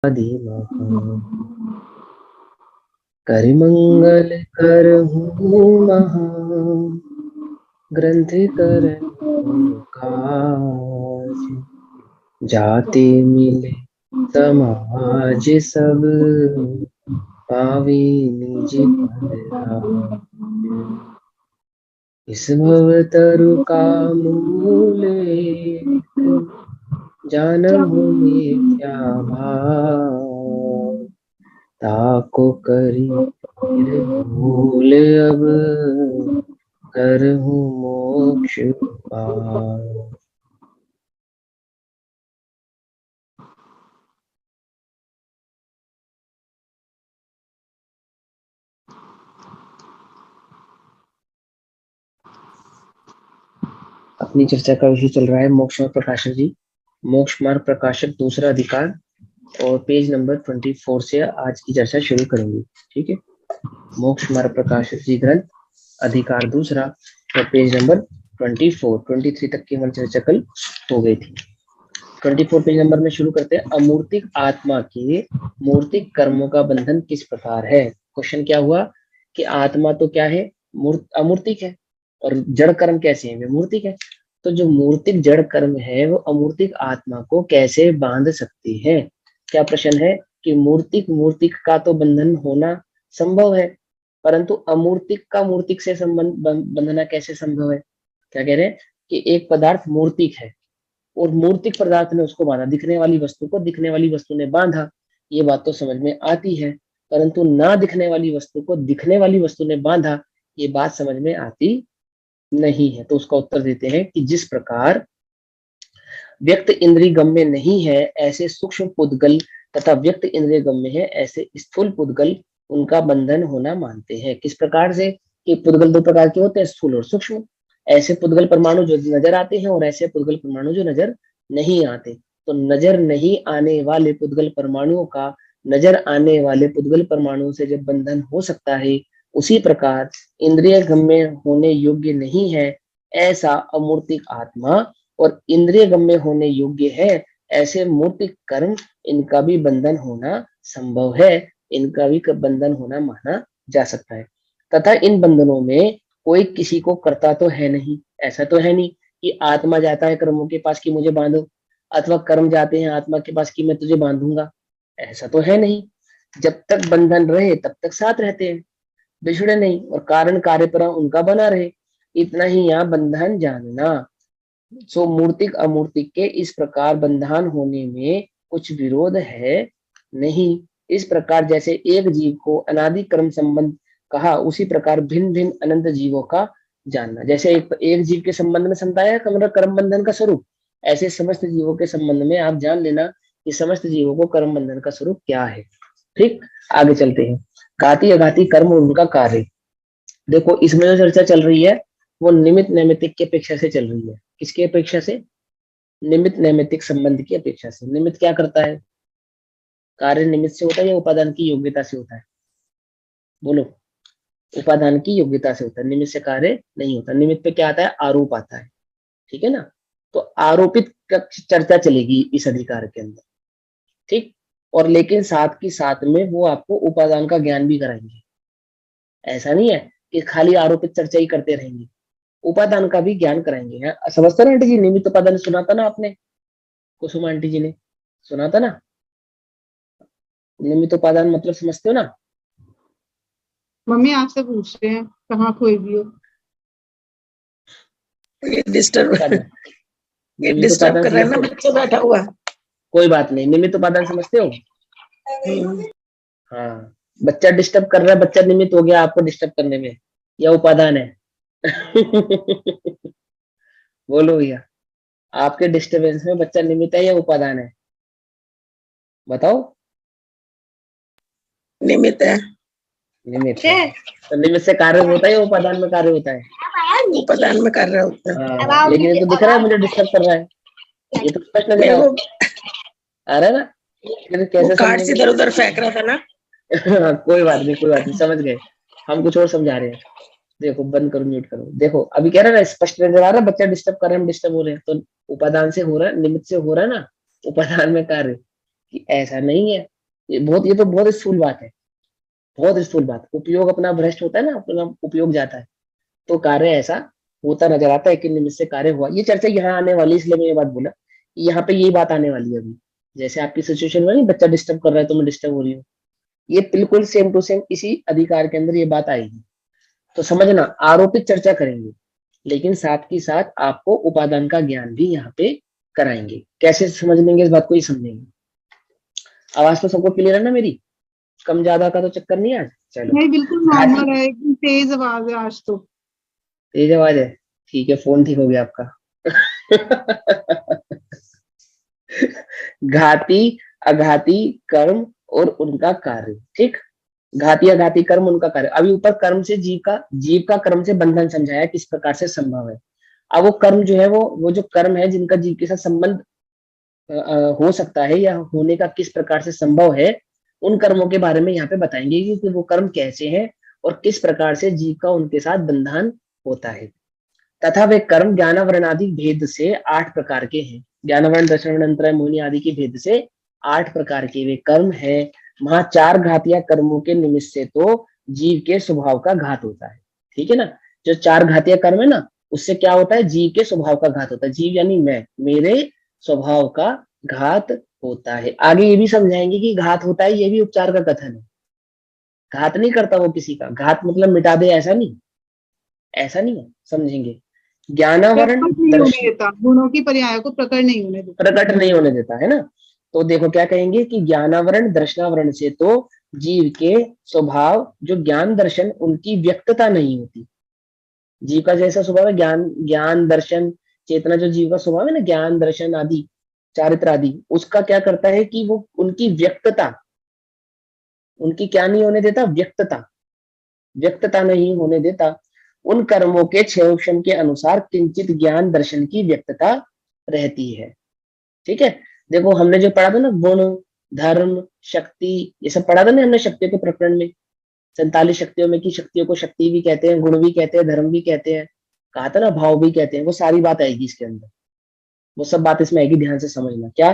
धीमहि करिमंगल करहूँ महा ग्रंथ करहूँ काज जाति मिले समाज सब पावी निज पद राज। इस भव तरु का मूल एक जानहु मिथ्या भाव ताको करी निर्मूल अब करहूँ मोक्ष पाव। अपनी चर्चा का विषय चल रहा है मोक्ष मार्ग प्रकाशक जी, मोक्ष मार्ग प्रकाशक दूसरा अधिकार, और पेज नंबर 24 से आज की चर्चा शुरू करेंगे। ठीक है, मोक्ष मार्ग प्रकाशक जी ग्रंथ अधिकार दूसरा और पेज नंबर 23 तक की हमारी चर्चा कल हो गई थी। 24 पेज नंबर में शुरू करते हैं। अमूर्तिक आत्मा के मूर्तिक कर्मों का बंधन किस प्रकार है। क्वेश्चन क्या हुआ कि आत्मा तो क्या है, अमूर्तिक है, और जड़ कर्म कैसे हैं, वे मूर्तिक है। तो जो मूर्तिक जड़ कर्म है वो अमूर्तिक आत्मा को कैसे बांध सकती है। क्या प्रश्न है कि मूर्तिक मूर्तिक का तो बंधन होना संभव है, परंतु अमूर्तिक का मूर्तिक से संबंध बंधना कैसे संभव है। क्या कह रहे हैं कि एक पदार्थ मूर्तिक है और मूर्तिक पदार्थ ने उसको बांधा, दिखने वाली वस्तु को दिखने वाली वस्तु ने बांधा, ये बात तो समझ में आती है, परंतु ना दिखने वाली वस्तु को दिखने वाली वस्तु ने बांधा, ये बात समझ में आती नहीं है। तो उसका उत्तर देते हैं कि जिस प्रकार व्यक्त इंद्रिय गम्य नहीं है ऐसे सूक्ष्म पुद्गल तथा व्यक्त इंद्रिय गम्य है ऐसे स्थूल पुद्गल उनका बंधन होना मानते हैं। किस प्रकार से कि पुद्गल दो प्रकार के होते हैं, स्थूल और सूक्ष्म। ऐसे पुद्गल परमाणु जो नजर आते हैं और ऐसे पुद्गल परमाणु जो नजर नहीं आते। तो नजर नहीं आने वाले पुद्गल परमाणुओं का नजर आने वाले पुद्गल परमाणुओं से जब बंधन हो सकता है, उसी प्रकार इंद्रिय गम्य होने योग्य नहीं है ऐसा अमूर्तिक आत्मा और इंद्रिय गम्य होने योग्य है ऐसे मूर्तिक कर्म, इनका भी बंधन होना संभव है, इनका भी बंधन होना माना जा सकता है। तथा इन बंधनों में कोई किसी को करता तो है नहीं। ऐसा तो है नहीं कि आत्मा जाता है कर्मों के पास कि मुझे बांधो, अथवा कर्म जाते हैं आत्मा के पास कि मैं तुझे बांधूंगा। ऐसा तो है नहीं। जब तक बंधन रहे तब तक साथ रहते हैं, बिछड़े नहीं, और कारण कार्य पर उनका बना रहे। इतना ही यहाँ बंधन जानना। सो मूर्तिक अमूर्तिक के इस प्रकार बंधन होने में कुछ विरोध है नहीं। इस प्रकार जैसे एक जीव को अनादि कर्म संबंध कहा, उसी प्रकार भिन्न भिन्न अनंत जीवों का जानना। जैसे एक जीव के संबंध में समझाया कर्म बंधन का स्वरूप, ऐसे समस्त जीवों के संबंध में आप जान लेना कि समस्त जीवों को कर्म बंधन का स्वरूप क्या है। ठीक, आगे चलते हैं। घाती अघाती कर्म और उनका कार्य। देखो इसमें जो चर्चा चल रही है वो निमित्त नैमित्तिक की अपेक्षा से चल रही है। किसकी अपेक्षा से, निमित्त नैमित्तिक संबंध की अपेक्षा से। निमित्त क्या करता है, कार्य निमित्त से होता है या उपादान की योग्यता से होता है, बोलो। उपादान की योग्यता से होता है, निमित्त से कार्य नहीं होता। निमित्त पे क्या आता है, आरोप आता है। ठीक है ना, तो आरोपित चर्चा चलेगी इस अधिकार के अंदर। ठीक, और लेकिन साथ की साथ में वो आपको उपादान का ज्ञान भी कराएंगे। ऐसा नहीं है कि खाली आरोपित चर्चा ही करते रहेंगे, उपादान का भी ज्ञान कराएंगे। हाँ समझते ना आंटी जी, निमित्त उपादान सुना था ना आपने, कुसुम आंटी जी ने सुना था ना। निमित्त उपादान मतलब समझते हो ना। मम्मी आपसे पूछ रहे हैं कहाँ खोई भी हो। ये डिस्टर्ब निमित्त उपादान कर रहा है ना, बच्चा बैठा हुआ। कोई बात नहीं, निमित्त उपादान समझते हो। हाँ, बच्चा डिस्टर्ब कर रहा है, बच्चा निमित्त हो गया आपको डिस्टर्ब करने में, या उपादान है। बोलो भैया, आपके डिस्टरबेंस में बच्चा निमित्त है या उपादान है, बताओ। निमित्त है। निमित्त है। तो निमित्त से कार्य होता है या उपादान में कार्य होता है। उपादान में कार्य होता है। लेकिन ये तो दिख रहा है मुझे डिस्टर्ब कर रहा है, ये तो स्पष्ट लग रहा है। आ रहा है ना, फिर कैसे कार्ड से इधर उधर फेंक रहा था ना। कोई बात नहीं, कोई बात नहीं, समझ गए। हम कुछ और समझा रहे हैं। देखो बंद करो, म्यूट करो। देखो अभी कह रहा है ना, स्पष्ट नजर आ रहा है, बच्चा डिस्टर्ब कर रहा है, हम डिस्टर्ब हो रहे हैं। तो उपादान से हो रहा है, निमित्त से हो रहा है ना, उपादान में कार्य। कि ऐसा नहीं है। ये तो बहुत स्थूल बात है, बहुत स्थूल बात। उपयोग अपना भ्रष्ट होता है ना, अपना उपयोग जाता है, तो कार्य ऐसा होता नजर आता है कि निमित्त से कार्य हुआ। ये चर्चा यहाँ आने वाली, इसलिए मैं ये बात बोला कि यहाँ पे ये बात आने वाली है अभी। जैसे आपकी सिचुएशन में नहीं, बच्चा डिस्टर्ब कर रहा है तो मैं डिस्टर्ब हो रही हूँ, ये बिल्कुल सेम टू सेम इसी अधिकार के अंदर ये बात आएगी। तो समझना, आरोपित चर्चा करेंगे, लेकिन साथ ही साथ आपको उपादान का ज्ञान भी यहाँ पे कराएंगे। कैसे समझ लेंगे इस बात को, ही समझेंगे। आवाज तो सबको क्लियर है ना मेरी? कम ज्यादा का तो चक्कर नहीं है आज? चलो। नहीं, बिल्कुल घाटी, नॉर्मल है, एकदम तेज आवाज है आज तो। तेज आवाज है? ठीक है, फोन ठीक हो गया आपका। घाती अघाती कर्म और उनका कार्य। ठीक, घाती अघाती कर्म उनका कार्य। अभी ऊपर कर्म से जीव का कर्म से बंधन समझाया किस प्रकार से संभव है। अब वो कर्म जो है, वो जो कर्म है जिनका जीव के साथ संबंध हो सकता है या होने का किस प्रकार से संभव है, उन कर्मों के बारे में यहाँ पे बताएंगे कि वो कर्म कैसे हैं और किस प्रकार से जीव का उनके साथ बंधन होता है। तथा वे कर्म ज्ञानावरणादि भेद से 8 प्रकार के हैं। ज्ञानावरण, दर्शन, अंतरय, मोहिनी आदि के भेद से 8 प्रकार के वे कर्म है। वहां 4 घातिया कर्मों के निमित्त से तो जीव के स्वभाव का घात होता है। ठीक है ना? जो 4 घातिया कर्म है ना, उससे क्या होता है? जीव के स्वभाव का घात होता है। जीव यानी मैं, मेरे स्वभाव का घात होता है। आगे ये भी समझाएंगे कि घात होता है, ये भी उपचार का कथन है। घात नहीं करता वो किसी का, घात मतलब मिटा दे, ऐसा नहीं, ऐसा नहीं है, समझेंगे। ज्ञानावरण, प्रकट नहीं होने दर्शन, देता, गुणों की पर्याय को प्रकट नहीं होने देता। प्रकट नहीं होने देता है ना। तो देखो क्या कहेंगे कि ज्ञानावरण दर्शनावरण से तो जीव के स्वभाव, जो ज्ञान दर्शन, उनकी व्यक्तता नहीं होती। जीव का जैसा स्वभाव है, ज्ञान ज्ञान दर्शन चेतना, जो जीव का स्वभाव है ना, ज्ञान दर्शन आदि, चारित्र आदि, उसका क्या करता है कि वो उनकी व्यक्तता, उनकी क्या नहीं होने देता? व्यक्तता, व्यक्तता नहीं होने देता। उन कर्मों के क्षेम के अनुसार किंचित ज्ञान दर्शन की व्यक्तता रहती है। ठीक है, देखो हमने जो पढ़ा था ना, गुण, धर्म, शक्ति, ये सब पढ़ा था ना हमने शक्तियों के प्रकरण में। 47 शक्तियों में की शक्तियों को शक्ति भी कहते हैं, गुण भी कहते हैं, धर्म भी कहते हैं, कहा था ना भाव भी कहते हैं। वो सारी बात आएगी इसके अंदर, वो सब बात इसमें आएगी। ध्यान से समझना क्या,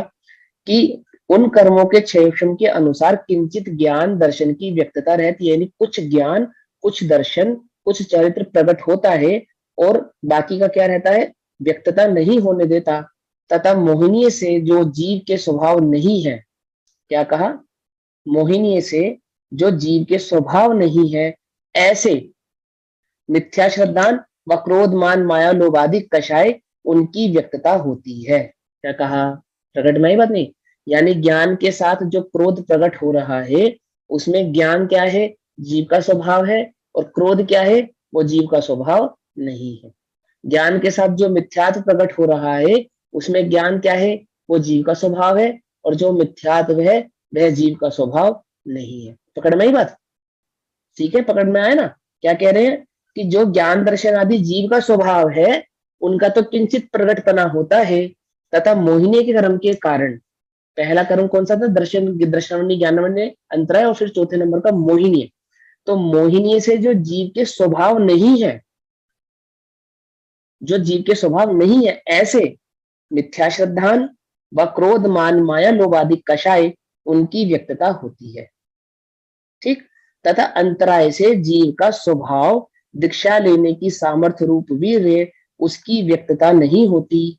कि उन कर्मों के क्षेम के अनुसार किंचित ज्ञान दर्शन की व्यक्तता रहती है, यानी कुछ ज्ञान, कुछ दर्शन, कुछ चरित्र प्रकट होता है और बाकी का क्या रहता है? व्यक्तता नहीं होने देता। तथा मोहिनीय से जो जीव के स्वभाव नहीं है, क्या कहा? मोहिनीय से जो जीव के स्वभाव नहीं है, ऐसे मिथ्या श्रद्धान व क्रोध मान माया लोभ आदि कषाय उनकी व्यक्तता होती है। क्या कहा? प्रकट में ही बात नहीं, यानी ज्ञान के साथ जो क्रोध प्रकट हो रहा है, उसमें ज्ञान क्या है? जीव का स्वभाव है, और क्रोध क्या है? वो जीव का स्वभाव नहीं है। ज्ञान के साथ जो मिथ्यात्व प्रकट हो रहा है, उसमें ज्ञान क्या है? वो जीव का स्वभाव है, और जो मिथ्यात्व है वह जीव का स्वभाव नहीं है। पकड़ में ही बात? ठीक है, पकड़ में आया ना? क्या कह रहे हैं कि जो ज्ञान दर्शन आदि जीव का स्वभाव है, उनका तो किंचित प्रकटपना होता है, तथा मोहिनी के कर्म के कारण, पहला कर्म कौन सा था? दर्शन, दर्शनावनी, ज्ञानावनी, अंतराय, और फिर चौथे नंबर का मोहिनी। तो मोहिनी से जो जीव के स्वभाव नहीं है, जो जीव के स्वभाव नहीं है, ऐसे मिथ्या श्रद्धान व क्रोध मान माया लोभ आदि कषाय उनकी व्यक्तता होती है। ठीक, तथा अंतराय से जीव का स्वभाव दीक्षा लेने की सामर्थ्य रूप वीर्य, उसकी व्यक्तता नहीं होती।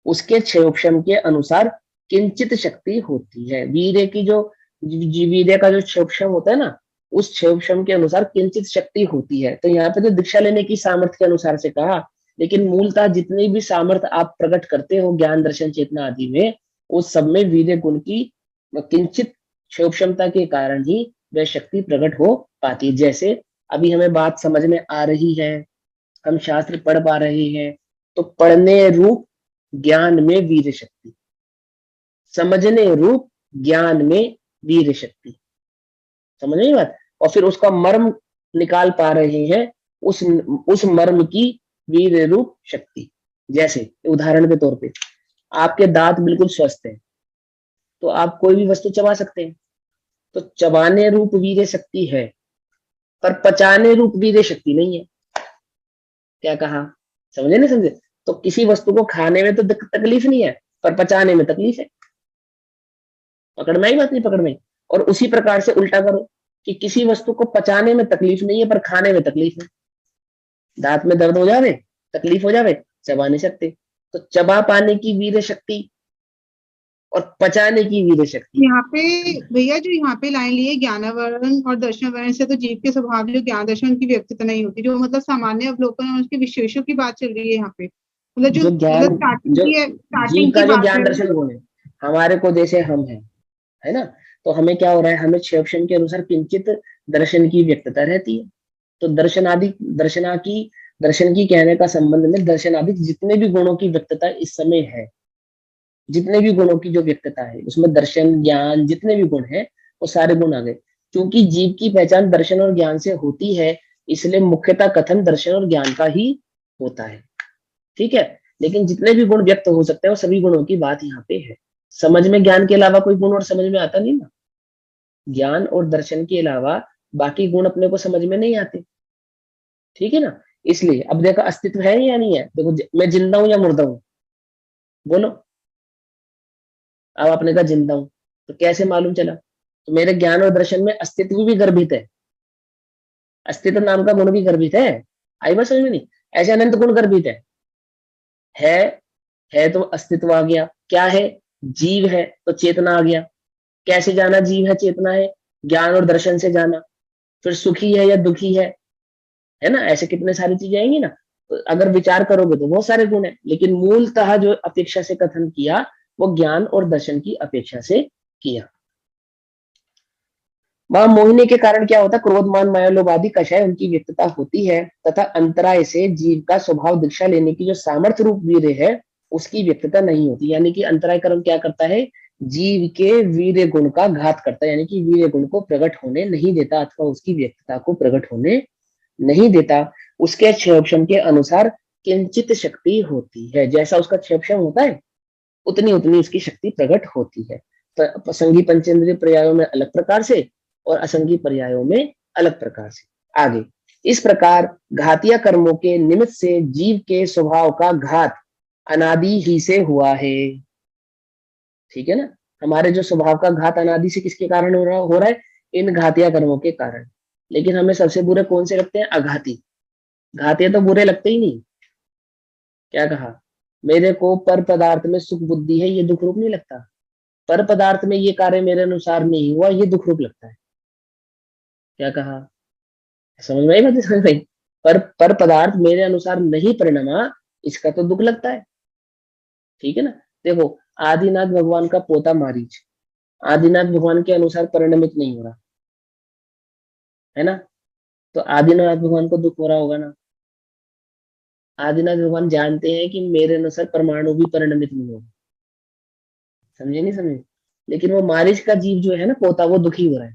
उसके क्षयोक्षम के अनुसार किंचित शक्ति होती है। वीर्य की जो, वीर्य का जो क्षयोक्षम होता है ना, उस क्षयोक्षम के अनुसार किंचित शक्ति होती है। तो यहाँ पे तो दीक्षा लेने की सामर्थ्य के अनुसार से कहा, लेकिन मूलतः जितनी भी सामर्थ्य आप प्रकट करते हो ज्ञान दर्शन चेतना आदि में, उस सब में वीर्य गुण की किंचित क्षयोक्षमता के कारण ही वह शक्ति प्रकट हो पाती है। जैसे अभी हमें बात समझ में आ रही है, हम शास्त्र पढ़ पा रहे हैं, तो पढ़ने रूप ज्ञान में वीर शक्ति, समझने रूप ज्ञान में वीर शक्ति, समझ रही बात? और फिर उसका मर्म निकाल पा रहे हैं, उस मर्म की वीर रूप शक्ति। जैसे उदाहरण के तौर पे, आपके दांत बिल्कुल स्वस्थ है, तो आप कोई भी वस्तु चबा सकते हैं, तो चबाने रूप वीर शक्ति है, पर पचाने रूप वीर शक्ति नहीं है। क्या कहा? समझे नहीं समझे? तो किसी वस्तु को खाने में तो तकलीफ नहीं है, पर पचाने में तकलीफ है। पकड़ में आई बात, नहीं पकड़ में आई? और उसी प्रकार से उल्टा करो कि किसी वस्तु को पचाने में तकलीफ नहीं है पर खाने में तकलीफ है। दांत में दर्द हो जावे, तकलीफ हो जावे, चबा नहीं सकते। तो चबा पाने की वीर्य शक्ति और पचाने की वीर्य शक्ति। यहाँ पे भैया जो यहाँ पे लाइन ली है ज्ञानावरण और दर्शनावरण से, तो जीव के स्वभाव जो ज्ञान दर्शन की व्यक्तिता नहीं होती, जो मतलब सामान्य अवलोकन और उसके विशेषों की बात चल रही है यहाँ पे, मतलब जो जो ज्ञान, मतलब स्टार्टिंग जो की है, जीव स्टार्टिंग की का जो बात ज्ञान है। दर्शन गुण है हमारे को, जैसे हम है ना, तो हमें क्या हो रहा है, हमें क्षेपण के अनुसार किंचित दर्शन की व्यक्तता रहती है। तो दर्शनादि, दर्शन की कहने का संबंध में दर्शनादि जितने भी गुणों की व्यक्तता इस समय है, जितने भी गुणों की जो व्यक्तता है उसमें दर्शन ज्ञान जितने भी गुण है वो सारे गुण आ गए। क्योंकि जीव की पहचान दर्शन और ज्ञान से होती है, इसलिए मुख्यतः कथन दर्शन और ज्ञान का ही होता है। ठीक है, लेकिन जितने भी गुण व्यक्त हो सकते हैं वो सभी गुणों की बात यहाँ पे है। समझ में ज्ञान के अलावा कोई गुण और समझ में आता नहीं ना, ज्ञान और दर्शन के अलावा बाकी गुण अपने को समझ में नहीं आते। ठीक है ना, इसलिए अब देखो अस्तित्व है या नहीं है। देखो मैं जिंदा हूं या मुर्दा हूं, बोलो। अब आपने कहा जिंदा हूं, तो कैसे मालूम चला? तो मेरे ज्ञान और दर्शन में अस्तित्व भी गर्भित है, अस्तित्व नाम का गुण भी गर्भित है। आई बात समझ में नहीं? ऐसे अनंत गुण गर्भित है है तो अस्तित्व आ गया। क्या है? जीव है तो चेतना आ गया। कैसे जाना जीव है चेतना है? ज्ञान और दर्शन से जाना। फिर सुखी है या दुखी है ना, ऐसे कितने सारी चीजें आएंगी ना। तो अगर विचार करोगे तो बहुत सारे गुण है, लेकिन मूलतः जो अपेक्षा से कथन किया वो ज्ञान और दर्शन की अपेक्षा से किया। वहां मोहिनी के कारण क्या होता है? क्रोध मान माया लोभ आदि कषाय उनकी व्यक्तता होती है, तथा अंतराय से जीव का स्वभाव दीक्षा लेने की जो सामर्थ्य रूप वीर्य है उसकी व्यक्तता नहीं होती। यानी कि अंतराय कर्म क्या करता है? जीव के वीर्य गुण का घात करता है, यानी कि वीर्य गुण को प्रकट होने नहीं देता अथवा उसकी व्यक्तता को प्रकट होने नहीं देता। उसके क्षेपण के अनुसार किंचित शक्ति होती है, जैसा उसका क्षेपण होता है उतनी उतनी उसकी शक्ति प्रकट होती है। तो संगी पंचेंद्रिय पर्यायों में अलग प्रकार से और असंगी पर्यायों में अलग प्रकार से। आगे इस प्रकार घातीय कर्मों के निमित्त से जीव के स्वभाव का घात अनादि ही से हुआ है। ठीक है ना, हमारे जो स्वभाव का घात अनादि से किसके कारण हो रहा है? इन घातीय कर्मों के कारण। लेकिन हमें सबसे बुरे कौन से लगते हैं? अघाती। घातीय तो बुरे लगते ही नहीं। क्या कहा? मेरे को पर पदार्थ में सुख बुद्धि है, ये दुख रूप नहीं लगता। पर पदार्थ में ये कार्य मेरे अनुसार नहीं हुआ, ये दुख रूप लगता है। क्या कहा? समझ में आई बात? समझ में आई? पर पदार्थ मेरे अनुसार नहीं परिणमा, इसका तो दुख लगता है। ठीक है ना, देखो आदिनाथ भगवान का पोता मारीच आदिनाथ भगवान के अनुसार परिणमित नहीं हो रहा है ना, तो आदिनाथ भगवान को दुख हो रहा होगा ना। आदिनाथ भगवान जानते हैं कि मेरे अनुसार परमाणु भी परिणमित नहीं होगा। समझे नहीं समझे? लेकिन वो मारिच का जीव जो है ना, पोता, वो दुखी हो रहा है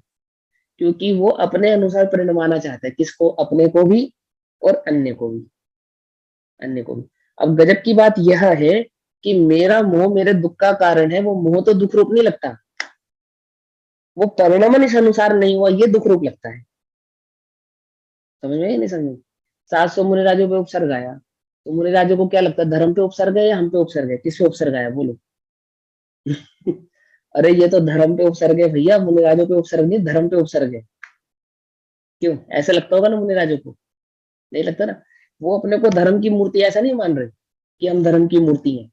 क्योंकि वो अपने अनुसार परिणमाना चाहता है। किसको? अपने को भी और अन्य को भी, अन्य को भी। अब गजब की बात यह है कि मेरा मोह मेरे दुख का कारण है, वो मोह तो दुख रूप नहीं लगता, वो परिणमन इस अनुसार नहीं हुआ, ये दुख रूप लगता है। समझ में? नहीं समझ में? 700 मुनिराजों पे उपसर्ग आया, तो मुनिराजों को क्या लगता है? धर्म पे उपसर्ग है या हम पे उपसर्ग है? किस पे उपसर्ग आया बोलो? अरे ये तो धर्म पे उपसर्ग है भैया, मुनिराजों पे उपसर्ग नहीं, धर्म पे उपसर्ग है। क्यों ऐसा लगता होगा ना मुनिराजों को? नहीं लगता ना। वो अपने को धर्म की मूर्ति ऐसा नहीं मान रहे कि हम धर्म की मूर्ति हैं,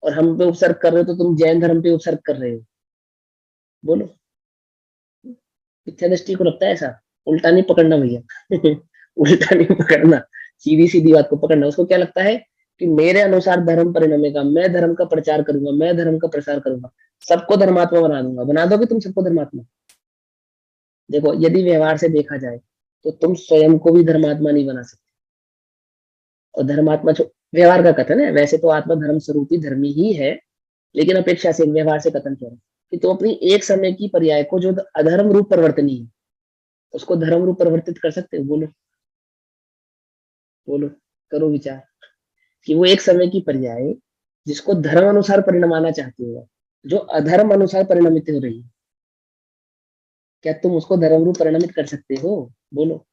और हम पे उपसर्ग कर रहे हो तो तुम जैन धर्म पे उपसर्ग कर रहे हो। बोलो, मिथ्या दृष्टि को लगता है ऐसा? उल्टा नहीं पकड़ना भैया। उल्टा नहीं पकड़ना, सीधी सीधी बात को पकड़ना। उसको क्या लगता है कि मेरे अनुसार धर्म परिणमेगा, मैं धर्म का प्रचार करूंगा, मैं धर्म का प्रसार करूंगा, सबको धर्मात्मा बना दूंगा। बना दोगे तुम सबको धर्मात्मा? देखो यदि व्यवहार से देखा जाए तो तुम स्वयं को भी धर्मात्मा नहीं बना सकते। और धर्मात्मा जो व्यवहार का कथन है, वैसे तो आत्मा धर्म स्वरूपी धर्मी ही है, लेकिन अपेक्षा से व्यवहार से कथन किया है कि तुम अपनी एक समय की पर्याय को जो अधर्म रूप परिवर्तनी है उसको धर्म रूप परिवर्तित कर सकते हो? बोलो बोलो, करो विचार कि वो एक समय की पर्याय जिसको धर्म अनुसार परिणमाना चाहते हो, जो अधर्म अनुसार परिणमित हो रही है, क्या तुम उसको धर्म रूप परिणमित कर सकते हो? बोलो,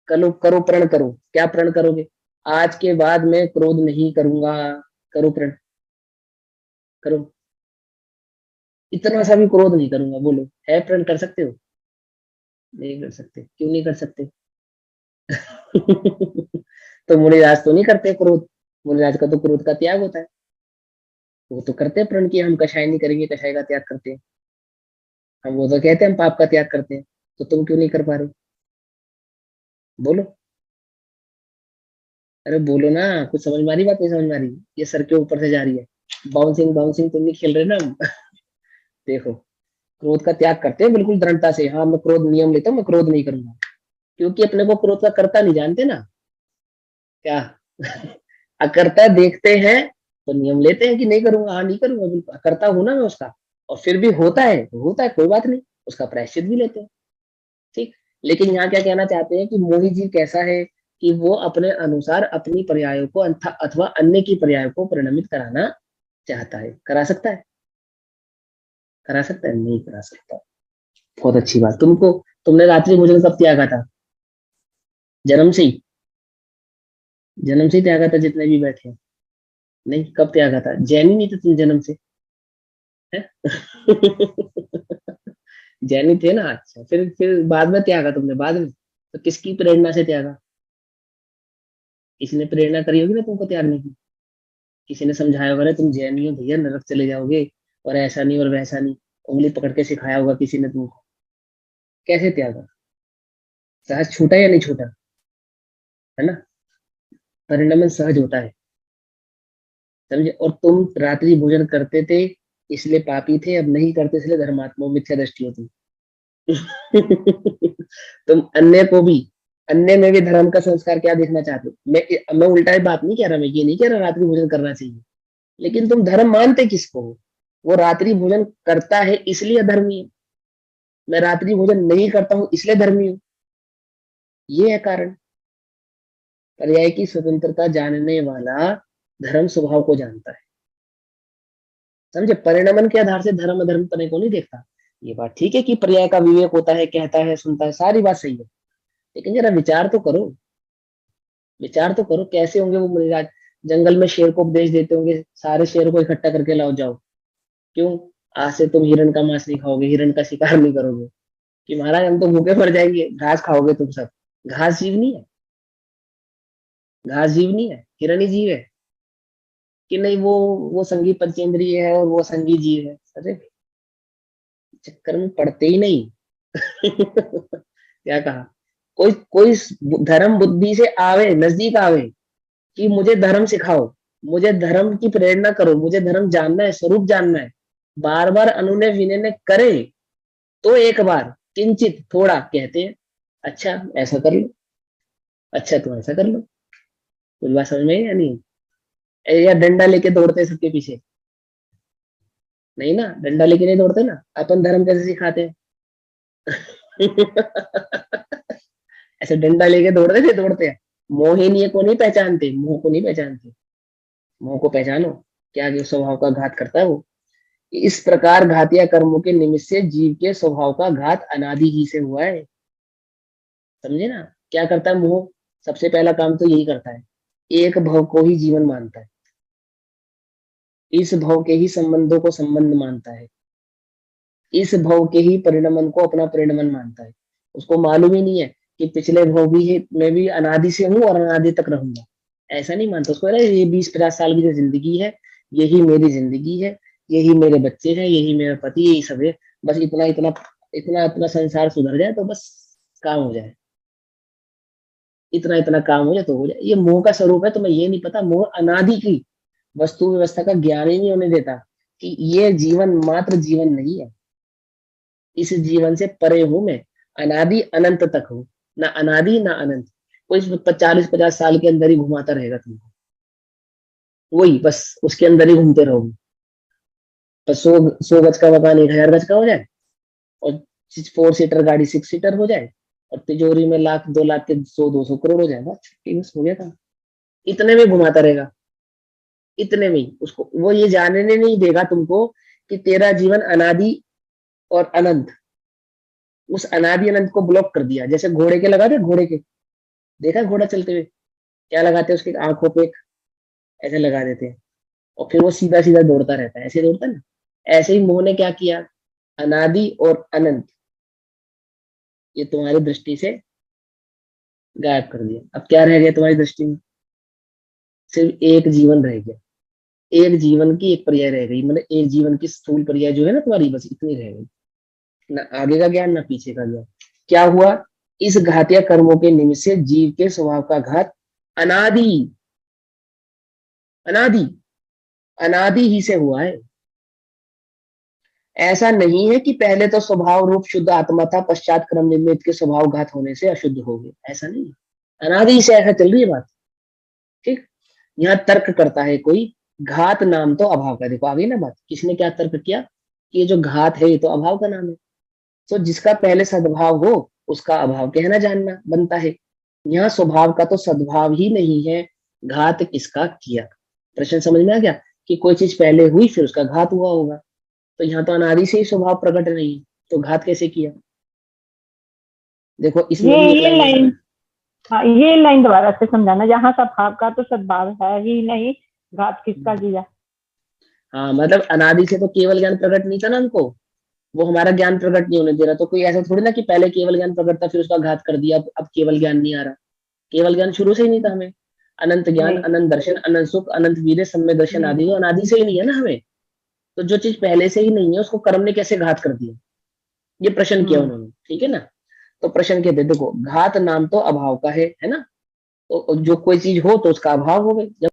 करो करो, प्रण करो। क्या प्रण करोगे? आज के बाद मैं क्रोध नहीं करूंगा। करो प्रण, करो। इतना सा भी क्रोध नहीं करूंगा, बोलो है प्रण कर सकते हो? नहीं कर सकते, क्यों नहीं कर सकते? तो मुनिराज तो नहीं करते क्रोध, मुनिराज का तो क्रोध का त्याग होता है, वो तो करते हैं प्रण की हम कषाय नहीं करेंगे, कषाय का त्याग करते हैं हम, वो तो कहते हैं हम पाप का त्याग करते हैं, तो तुम क्यों नहीं कर पा रहे? बोलो, अरे बोलो ना, कुछ समझ में आ रही बात, नहीं समझ में आ रही? ये सर के ऊपर से जा रही है, बाउंसिंग बाउंसिंग तुम नहीं खेल रहे ना हम। देखो, क्रोध का त्याग करते हैं बिल्कुल दृढ़ता से, हाँ मैं क्रोध नियम लेता हूँ, मैं क्रोध नहीं करूंगा, क्योंकि अपने को क्रोध का कर्ता नहीं जानते ना, क्या? अकर्ता देखते हैं तो नियम लेते हैं कि नहीं करूंगा, हाँ नहीं करूंगा, बिल्कुल करता हूं ना मैं उसका, और फिर भी होता है तो होता है, कोई बात नहीं, उसका प्रायश्चित भी लेते हैं, ठीक। लेकिन यहाँ क्या कहना चाहते हैं कि मोही जीव कैसा है कि वो अपने अनुसार अपनी पर्यायों को अथवा अन्य की पर्यायों को परिणमित कराना चाहता है, करा सकता है? करा सकता है? नहीं करा सकता। बहुत अच्छी बात, तुमने रात्रि भोजन कब त्यागा था? जन्म से ही? जन्म से ही त्यागा था जितने भी बैठे हैं? नहीं, कब त्यागा था? जैनी नहीं थे तुम जन्म से, है? जैनी थे ना, अच्छा, फिर बाद में त्यागा तुमने, बाद में तो किसकी प्रेरणा से त्यागा? किसी ने प्रेरणा करी होगी ना तुमको त्यागने की, किसी ने समझाया होगा ना तुम जैनी हो भैया नरक चले जाओगे, और ऐसा नहीं और वैसा नहीं, उंगली पकड़ के सिखाया होगा किसी ने तुमको, कैसे त्यागा? सहज छूटा या नहीं छूटा? है ना, परिणमन सहज होता है, समझे? और तुम रात्रि भोजन करते थे इसलिए पापी थे, अब नहीं करते इसलिए धर्मात्मा, मिथ्या दृष्टि हो तुम। तुम अन्य को भी, अन्य में भी धर्म का संस्कार क्या देखना चाहते हो? मैं उल्टा ही बात नहीं कह रहा, मैं ये नहीं कह रहा रात्रि भोजन करना चाहिए, लेकिन तुम धर्म मानते किसको हो? वो रात्रि भोजन करता है इसलिए धर्मी है, मैं रात्रि भोजन नहीं करता हूं इसलिए धर्मी हूं, ये है कारण। पर्याय की स्वतंत्रता जानने वाला धर्म स्वभाव को जानता है, समझे? परिणमन के आधार से धर्म अधर्म पने को नहीं देखता। ये बात ठीक है कि पर्याय का विवेक होता है, कहता है, सुनता है, सारी बात सही है, लेकिन जरा विचार तो करो, विचार तो करो, कैसे होंगे वो मुनिराज? जंगल में शेर को उपदेश देते होंगे, सारे शेर को इकट्ठा करके लाओ जाओ, क्यों? आज से तुम हिरण का मांस नहीं खाओगे, हिरण का शिकार नहीं करोगे, कि महाराज हम तो भूखे मर जाएंगे, घास खाओगे तुम सब। घास जीव नहीं है, घास जीव नहीं है, हिरण ही जीव है, कि नहीं वो संगी पंचेंद्रिय है और वो संगी जीव है? अरे चक्कर में पड़ते ही नहीं। क्या कहा? कोई कोई धर्म बुद्धि से आवे, नजदीक आवे, कि मुझे धर्म सिखाओ, मुझे धर्म की प्रेरणा करो, मुझे धर्म जानना है, स्वरूप जानना है, बार बार अनुनय विनय करे, तो एक बार किंचित थोड़ा कहते हैं अच्छा ऐसा कर लो, अच्छा तुम ऐसा कर लो, कुछ बात समझ में आई या नहीं? या डंडा लेके दौड़ते हैं सबके पीछे? नहीं ना, डंडा लेके नहीं दौड़ते ना, अपन धर्म कैसे सिखाते हैं? ऐसे डंडा लेके दौड़ते थे, दौड़ते हैं, मोहिनी को नहीं पहचानते, मोह को नहीं पहचानते, मोह को पहचानो, क्या कि स्वभाव का घात करता है वो। इस प्रकार घातिया कर्मों के निमित्त से जीव के स्वभाव का घात अनादि ही से हुआ है, समझे ना? क्या करता है मोह? सबसे पहला काम तो यही करता है, एक भव को ही जीवन मानता है, इस भव के ही संबंधों को संबंध मानता है, इस भव के ही परिणमन को अपना परिणमन मानता है। उसको मालूम ही नहीं है कि पिछले भव भी है, मैं भी अनादि से हूँ और अनादि तक रहूंगा, ऐसा नहीं मानता। उसको लगा ये 20-50 साल की जो जिंदगी है, यही मेरी जिंदगी है, यही मेरे बच्चे हैं, यही मेरा पति, यही सब है, बस इतना इतना इतना इतना संसार सुधर जाए तो बस काम हो जाए, इतना इतना काम हो जाए तो हो जाए। ये मोह का स्वरूप है, तुम्हें ये नहीं पता, मोह अनादि की वस्तु व्यवस्था का ज्ञान ही नहीं होने देता कि ये जीवन मात्र जीवन नहीं है, इस जीवन से परे हूं मैं, अनादि अनंत तक हूं, ना अनादि ना अनंत। कोई 40-50 साल के अंदर ही घुमाता रहेगा तुमको, वही बस उसके अंदर ही घूमते रहोगे, बस 100 गज का मकान 1000 गज का हो जाए, और 4 सीटर गाड़ी 6 सीटर हो जाए, और तिजोरी में 1 लाख 2 लाख के 100-200 करोड़ हो जाए, बस छुट्टी, बस हो गया था। इतने में घुमाता रहेगा, इतने में ही उसको वो ये जानने नहीं देगा तुमको कि तेरा जीवन अनादि और अनंत, उस अनादि अनंत को ब्लॉक कर दिया। जैसे घोड़े के लगाते, घोड़े के देखा घोड़ा चलते हुए, क्या लगाते हैं उसकी आंखों पे, ऐसे लगा देते हैं, और फिर वो सीधा सीधा दौड़ता रहता है, ऐसे दौड़ता है ना, ऐसे ही मोह ने क्या किया, अनादि और अनंत ये तुम्हारी दृष्टि से गायब कर दिया। अब क्या रह गया तुम्हारी दृष्टि में, सिर्फ एक जीवन रह गया, एक जीवन की एक पर्याय रह गई, मतलब एक जीवन की स्थूल पर्याय जो है ना तुम्हारी, बस इतनी रह गई, ना आगे का ज्ञान ना पीछे का ज्ञान। क्या हुआ, इस घातीय कर्मों के निमित्त से जीव के स्वभाव का घात अनादि अनादि अनादि ही से हुआ है। ऐसा नहीं है कि पहले तो स्वभाव रूप शुद्ध आत्मा था, पश्चात क्रम निमित्त के स्वभाव घात होने से अशुद्ध हो गए, ऐसा नहीं, अनादि से ऐसा चल रही है बात। ठीक, यहाँ तर्क करता है कोई, घात नाम तो अभाव का, देखो आ गई ना बात, किसने क्या तर्क किया कि ये जो घात है ये तो अभाव का नाम है, तो जिसका पहले सद्भाव हो उसका अभाव कहना जानना बनता है। यहाँ स्वभाव का तो सद्भाव ही नहीं है, घात किसका किया। प्रश्न समझ में आ गया कि कोई चीज पहले हुई फिर उसका घात हुआ होगा, तो यहाँ तो अनादि से ही स्वभाव प्रकट नहीं है, तो घात कैसे किया। देखो इसमें भी एक ये लाइन लाइन, हाँ ये लाइन दोबारा से समझाना, जहाँ स्वभाव का तो सद्भाव है ही नहीं, घात किसका किया। हाँ मतलब अनादि से तो केवल ज्ञान प्रकट नहीं था ना हमको, वो हमारा ज्ञान प्रकट नहीं होने दे रहा, तो कोई ऐसा थोड़ी ना कि पहले केवल ज्ञान प्रकट था फिर उसका घात कर दिया, अब केवल ज्ञान नहीं आ रहा, केवल ज्ञान शुरू से ही नहीं था हमें, अनंत ज्ञान नहीं। अनंत दर्शन अनंत सुख अनंत वीर्य सम्य दर्शन आदि तो अनादि से ही नहीं है ना हमें, तो जो चीज पहले से ही नहीं है उसको कर्म ने कैसे घात कर दिया, ये प्रश्न किया उन्होंने, ठीक है ना। तो प्रश्न कहते हैं देखो घात नाम तो अभाव का है ना, तो जो कोई चीज हो तो उसका अभाव हो गई, जब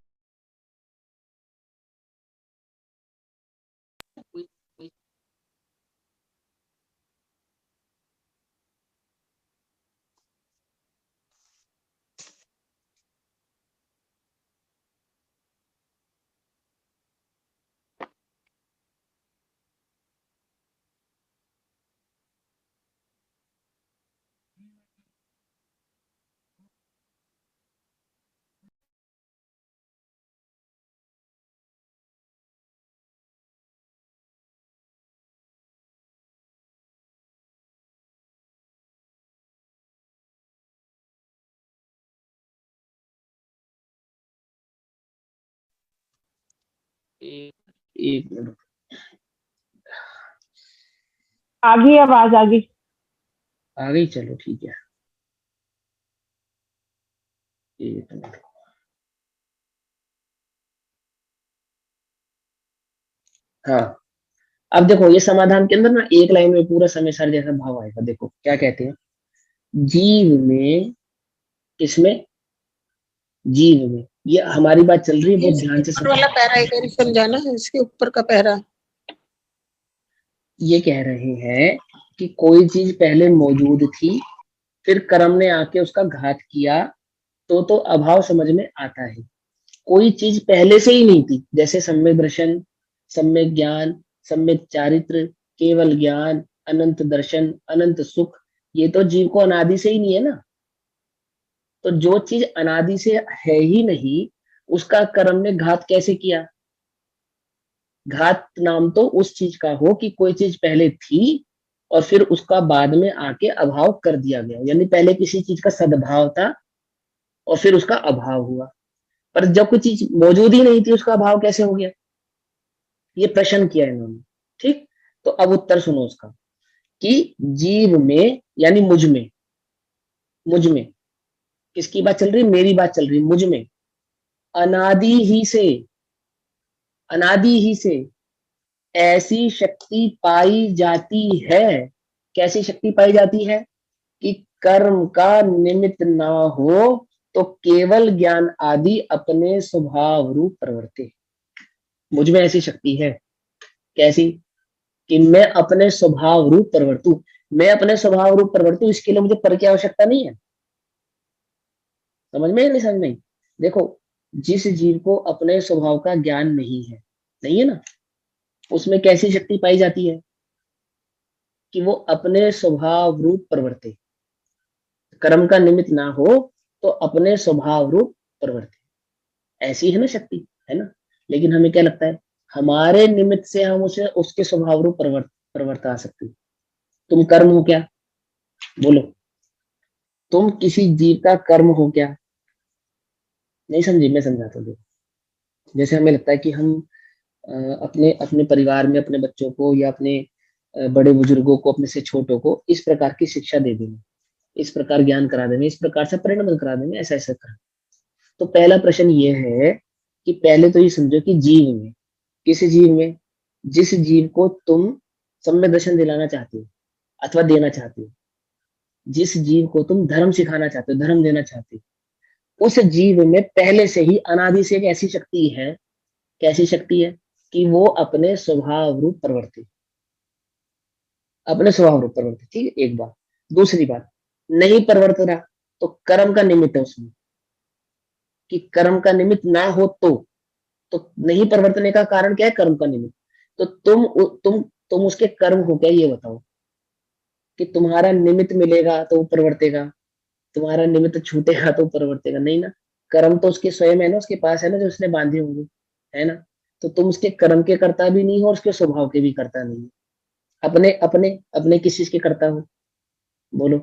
एक मिनट, आ गई आवाज, आ गई। आ गई, चलो ठीक है, एक मिनट। हाँ अब देखो ये समाधान के अंदर ना एक लाइन में पूरा समय सार जैसा भाव आएगा, देखो क्या कहते हैं, जीव में, किसमें, जीव में, ये हमारी बात चल रही है, ये बहुत ध्यान से ऊपर वाला पैरा एक बार समझाना है, इसके ऊपर का पैरा। ये कह रहे हैं कि कोई चीज पहले मौजूद थी फिर कर्म ने आके उसका घात किया, तो अभाव समझ में आता है। कोई चीज पहले से ही नहीं थी, जैसे सम्यक दर्शन, सम्यक ज्ञान, सम्यक चारित्र, केवल ज्ञान, अनंत दर्शन, अनंत सुख, ये तो जीव को अनादि से ही नहीं है ना, तो जो चीज अनादि से है ही नहीं उसका कर्म ने घात कैसे किया। घात नाम तो उस चीज का हो कि कोई चीज पहले थी और फिर उसका बाद में आके अभाव कर दिया गया, यानी पहले किसी चीज का सद्भाव था और फिर उसका अभाव हुआ, पर जब कोई चीज मौजूद ही नहीं थी उसका अभाव कैसे हो गया, ये प्रश्न किया इन्होंने। ठीक, तो अब उत्तर सुनो उसका, कि जीव में यानी मुझ में किसकी बात चल रही, मेरी बात चल रही, मुझ में अनादि ही से, अनादि ही से ऐसी शक्ति पाई जाती है, कैसी शक्ति पाई जाती है कि कर्म का निमित्त ना हो तो केवल ज्ञान आदि अपने स्वभाव रूप प्रवर्ते। मुझ में ऐसी शक्ति है, कैसी, कि मैं अपने स्वभाव रूप प्रवर्तू, मैं अपने स्वभाव रूप प्रवर्तू, इसके लिए मुझे पर की आवश्यकता नहीं है। समझ में या नहीं समझ में, देखो जिस जीव को अपने स्वभाव का ज्ञान नहीं है ना, उसमें कैसी शक्ति पाई जाती है कि वो अपने स्वभाव रूप प्रवर्ते, कर्म का निमित्त ना हो तो अपने स्वभाव रूप प्रवर्ते, ऐसी है ना शक्ति, है ना। लेकिन हमें क्या लगता है हमारे निमित्त से हम उसे उसके स्वभाव रूप प्रवर्ता सकते। तुम कर्म हो क्या, बोलो, तुम किसी जीव का कर्म हो क्या, नहीं समझी, मैं समझाता हूँ। देखो जैसे हमें लगता है कि हम अपने अपने परिवार में अपने बच्चों को या अपने बड़े बुजुर्गों को, अपने से छोटों को इस प्रकार की शिक्षा दे देंगे, इस प्रकार ज्ञान करा देंगे, इस प्रकार से परिणमन करा देंगे, ऐसा ऐसा करा। तो पहला प्रश्न ये है कि पहले तो ये समझो कि जीव में, किस जीव में, जिस जीव को तुम सम्यक दर्शन दिलाना चाहते हो अथवा देना चाहते हो, जिस जीव को तुम धर्म सिखाना चाहते हो, धर्म देना चाहते हो, उस जीव में पहले से ही अनादि से एक ऐसी शक्ति है, कैसी शक्ति है कि वो अपने स्वभाव रूप परिवर्तित, अपने स्वभाव रूप परिवर्तित। ठीक है, एक बात। दूसरी बात, नहीं परिवर्त रहा तो कर्म का निमित्त है उसमें, कि कर्म का निमित्त ना हो तो नहीं परिवर्तने का कारण क्या है, कर्म का निमित्त। तो तुम उसके कर्म हो क्या, ये बताओ। कि तुम्हारा निमित्त मिलेगा तो वो परिवर्तेगा, तुम्हारा निमित्त छूटेगा तो परिवर्तेगा नहीं ना। कर्म तो उसके स्वयं है ना, उसके पास है ना, जो उसने बांधे होंगे, है ना। तो तुम उसके कर्म के कर्ता भी नहीं हो और उसके स्वभाव के भी कर्ता नहीं हो। अपने अपने अपने किस चीज के कर्ता हो, बोलो।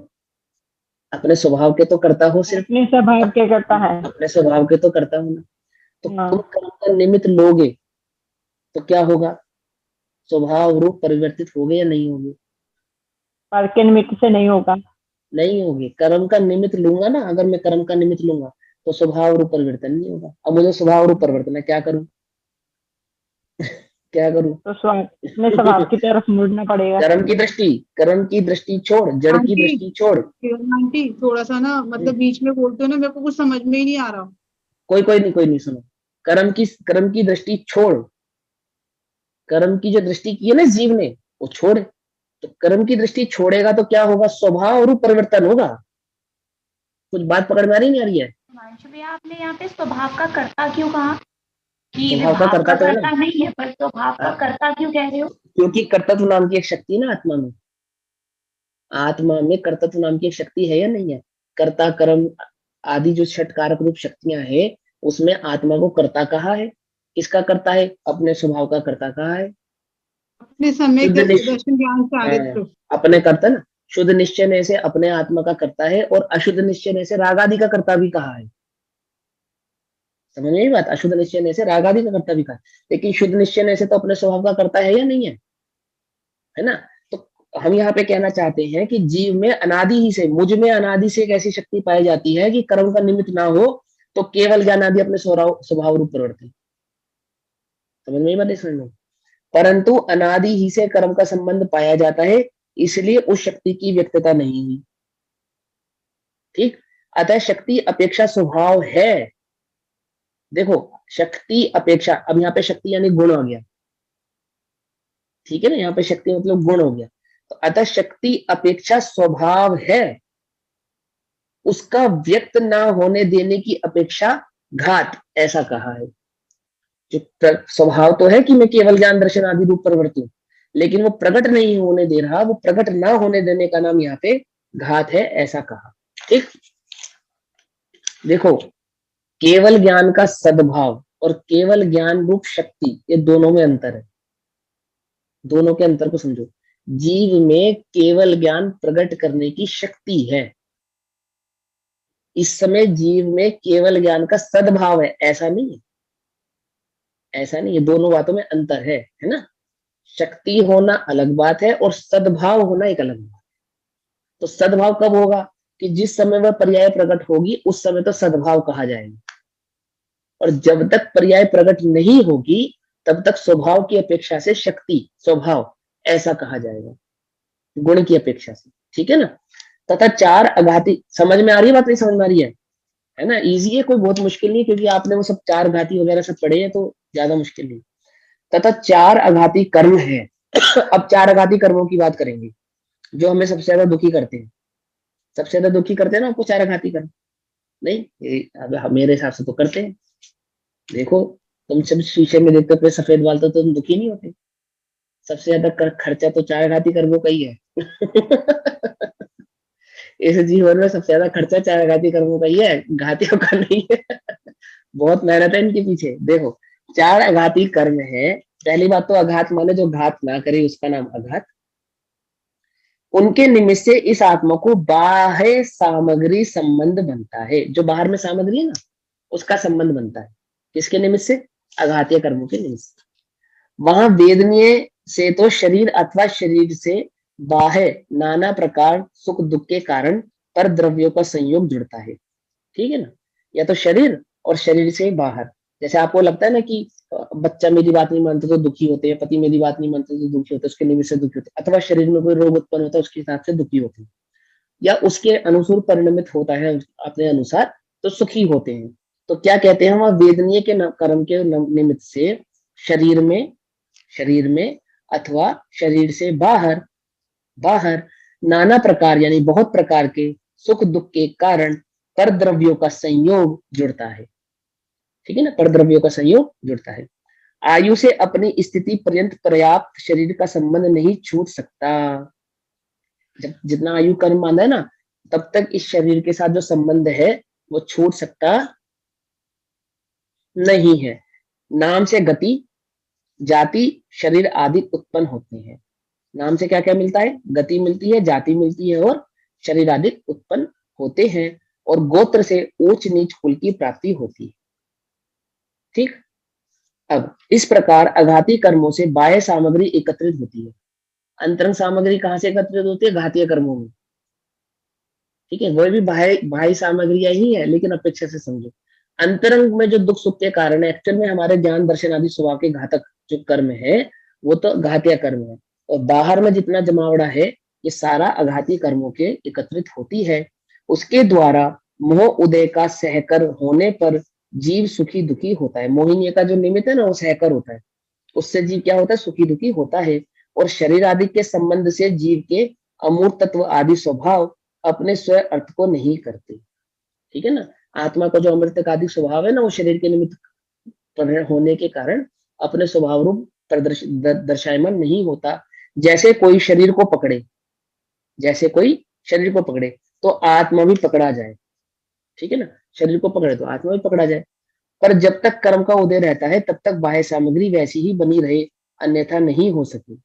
अपने स्वभाव के तो कर्ता हो सिर्फ, अपने स्वभाव के करता है। अपने स्वभाव के तो कर्ता हो ना। तो हाँ, तुम कर्म का निमित्त लोगे तो क्या होगा, स्वभाव रूप परिवर्तित होगे या नहीं होगे। पर के निमित्त से नहीं होगा। नहीं होगी। कर्म का निमित्त लूंगा ना, अगर मैं कर्म का निमित्त लूंगा तो स्वभाव रूप परिवर्तन नहीं होगा। अब मुझे स्वभाव रूप परिवर्तन है, क्या करूं, क्या करूं। तो अपने स्वभाव की तरफ मुड़ना पड़ेगा। कर्म की दृष्टि छोड़, जड़ की आंटी, दृष्टि छोड़। आंटी थोड़ा सा ना मतलब बीच में बोलते हो ना, मेरे को कुछ समझ में ही नहीं आ रहा। कोई नहीं सुनो। कर्म की दृष्टि छोड़, कर्म की जो दृष्टि की है ना जीव ने, वो छोड़। तो कर्म की दृष्टि छोड़ेगा तो क्या होगा, स्वभाव रूप परिवर्तन होगा। कुछ बात पकड़ में आ रही नहीं आ रही है। हिमांशु भैया, आपने यहाँ पे स्वभाव का कर्ता क्यों कहा? कि स्वभाव का विभाव कर्ता का तो है कर्ता ना, नहीं है, पर स्वभाव का कर्ता क्यों कह रहे हो? क्योंकि कर्तव्य नाम की एक शक्ति है ना आत्मा में। आत्मा में कर्तव्य नाम की एक शक्ति है या नहीं है। कर्ता कर्म आदि जो छठ कारक रूप शक्तियां हैं, उसमें आत्मा को कर्ता कहा है। किसका कर्ता है, अपने स्वभाव का कर्ता कहा है। अपने समय शुद्ध निश्चय, दर्शन ज्ञान चारित्र। अपने कर्ता ना। शुद्ध निश्चय ने से अपने आत्मा का कर्ता है और अशुद्ध निश्चय ने से राग आदि का कर्ता भी कहा है। समझ में आई बात। अशुद्ध निश्चय ने से राग आदि का कर्ता भी कहा है, लेकिन शुद्ध निश्चय ने से तो अपने स्वभाव का कर्ता है या नहीं है ना। तो हम यहाँ पे कहना चाहते हैं कि जीव में अनादि ही से, मुझ में अनादि से एक ऐसी शक्ति पाई जाती है कि कर्म का निमित्त ना हो तो केवल ज्ञान आदि अपने स्वभाव रूप परिवर्तन। समझ में आई बात, समझ में। परंतु अनादि ही से कर्म का संबंध पाया जाता है, इसलिए उस शक्ति की व्यक्तता नहीं हुई। ठीक। अतः शक्ति अपेक्षा स्वभाव है। देखो, शक्ति अपेक्षा, अब यहाँ पे शक्ति यानी गुण हो गया, ठीक है ना। यहाँ पे शक्ति मतलब गुण हो गया। तो अतः शक्ति अपेक्षा स्वभाव है, उसका व्यक्त ना होने देने की अपेक्षा घात, ऐसा कहा है। जो स्वभाव तो है कि मैं केवल ज्ञान दर्शन आदि रूप परिवर्तन, लेकिन वो प्रकट नहीं होने दे रहा, वो प्रकट ना होने देने का नाम यहाँ पे घात है, ऐसा कहा। ठीक। देखो, केवल ज्ञान का सद्भाव और केवल ज्ञान रूप शक्ति, ये दोनों में अंतर है। दोनों के अंतर को समझो। जीव में केवल ज्ञान प्रकट करने की शक्ति है, इस समय जीव में केवल ज्ञान का सद्भाव है, ऐसा नहीं है। ऐसा नहीं है, दोनों बातों में अंतर है ना। शक्ति होना अलग बात है और सद्भाव होना एक अलग बात है। तो सद्भाव कब होगा, कि जिस समय वह पर्याय प्रकट होगी उस समय तो सद्भाव कहा जाएगा, और जब तक पर्याय प्रकट नहीं होगी तब तक स्वभाव की अपेक्षा से शक्ति, स्वभाव, ऐसा कहा जाएगा, गुण की अपेक्षा से। ठीक है ना। तथा चार अघाती, समझ में आ रही है बात, नहीं समझ में आ रही है ना। इजी है, कोई बहुत मुश्किल नहीं, क्योंकि आपने वो सब चार घाती वगैरह सब पढ़े हैं, तो ज्यादा मुश्किल नहीं। तथा चार अघाती कर्म है। अब चार अघाती कर्मों की बात करेंगे जो हमें सबसे ज्यादा दुखी करते हैं। सबसे ज्यादा दुखी करते हैं ना आपको चार अघाती कर्म, नहीं? अब मेरे हिसाब से तो करते हैं। देखो, तुम सब शीशे में देखते हो सफेद बाल, तो तुम दुखी नहीं होते। सबसे ज्यादा खर्चा तो चार घाती कर्मों का ही है। इस जीवन में सबसे ज्यादा खर्चा चार घाती कर्मों का ही है, घातियों का नहीं है। बहुत मेहनत है इनके पीछे। देखो, चार अघाती कर्म है। पहली बात तो अघात माने जो घात ना करे, उसका नाम अघात। उनके निमित्त से इस आत्मा को बाह्य सामग्री संबंध बनता है। जो बाहर में सामग्री है ना, उसका संबंध बनता है। किसके निमित्त से, अघातीय कर्मों के निमित्त से। वहां वेदनीय से तो शरीर अथवा शरीर से बाह्य नाना प्रकार सुख दुख के कारण पर द्रव्यों का संयोग जुड़ता है। ठीक है ना, या तो शरीर और शरीर से बाहर। जैसे आपको लगता है ना कि बच्चा मेरी बात नहीं मानते तो दुखी होते हैं, पति मेरी बात नहीं मानते तो दुखी होते हैं, उसके निमित्त से दुखी होते हैं, अथवा शरीर में कोई रोग उत्पन्न होता है उसके हिसाब से दुखी होते हैं, या उसके अनुसार परिणमित होता है अपने अनुसार तो सुखी होते हैं। तो क्या कहते हैं, वह वेदनीय के कर्म के निमित्त से शरीर में अथवा शरीर से बाहर बाहर नाना प्रकार यानी बहुत प्रकार के सुख दुख के कारण पर द्रव्यों का संयोग जुड़ता है। ठीक है ना, पर द्रव्यों का संयोग जुड़ता है। आयु से अपनी स्थिति पर्यंत पर्याप्त शरीर का संबंध नहीं छूट सकता। जब जितना आयु कर्म माना है ना, तब तक इस शरीर के साथ जो संबंध है वो छूट सकता नहीं है। नाम से गति जाति शरीर आदि उत्पन्न होते हैं। नाम से क्या क्या मिलता है, गति मिलती है, जाति मिलती है और शरीर आदि उत्पन्न होते हैं, और गोत्र से ऊंच नीच कुल की प्राप्ति होती है। ठीक, अब इस प्रकार अघाती कर्मों से बाह्य सामग्री एकत्रित होती है। अंतरंग सामग्री कहाँ से एकत्रित होती है, घातीय कर्मों में। ठीक है, वह भी बाह्य सामग्रियां ही है, लेकिन अपेक्षा से समझो। अंतरंग में जो दुख सुख के कारण है, एक्चुअल में हमारे ज्ञान दर्शन आदि स्वभाव के घातक जो कर्म है वो तो घातीय कर्म है, और बाहर में जितना जमावड़ा है ये सारा अघाती कर्मों के एकत्रित होती है। उसके द्वारा मोह उदय का सहकर होने पर जीव सुखी दुखी होता है। मोहिनी का जो निमित्त है ना वो सहकर होता है, उससे जीव क्या होता है, सुखी दुखी होता है। और शरीर आदि के संबंध से जीव के अमूर्त तत्व आदि स्वभाव अपने स्वयं अर्थ को नहीं करते। ठीक है ना, आत्मा का जो अमृत आदि स्वभाव है ना वो शरीर के निमित्त होने के कारण अपने स्वभाव रूप दर्शायमान नहीं होता। जैसे कोई शरीर को पकड़े, जैसे कोई शरीर को पकड़े तो आत्मा भी पकड़ा जाए। ठीक है ना, शरीर को पकड़े तो आत्मा भी पकड़ा जाए। पर जब तक कर्म का उदय रहता है तब तक बाह्य सामग्री वैसी ही बनी रहे, अन्यथा नहीं हो सके।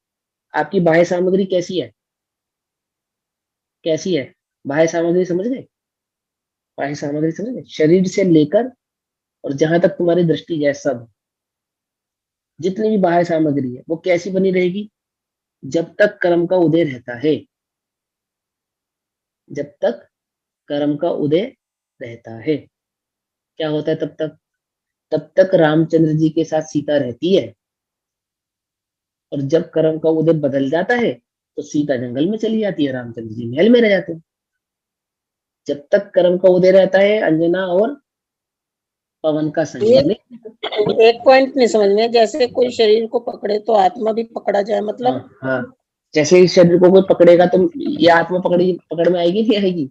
आपकी बाह्य सामग्री कैसी है, कैसी है बाह्य सामग्री, समझ गए? बाह्य सामग्री समझ गए, शरीर से लेकर और जहां तक तुम्हारी दृष्टि है सब जितनी भी बाह्य सामग्री है वो कैसी बनी रहेगी, जब तक कर्म का उदय रहता है। जब तक कर्म का उदय रहता है क्या होता है, तब तक रामचंद्र जी के साथ सीता रहती है, और जब कर्म का उदय बदल जाता है तो सीता जंगल में चली जाती है, रामचंद्र जी महल में रह जाते हैं। जब तक कर्म का उदय रहता है अंजना और पवन का संयोग नहीं। एक पॉइंट नहीं समझ में, जैसे कोई शरीर को पकड़े तो आत्मा भी पकड़ा जाए, मतलब हाँ, जैसे इस शरीर को कोई पकड़ेगा तो ये आत्मा पकड़ में आएगी नहीं आएगी।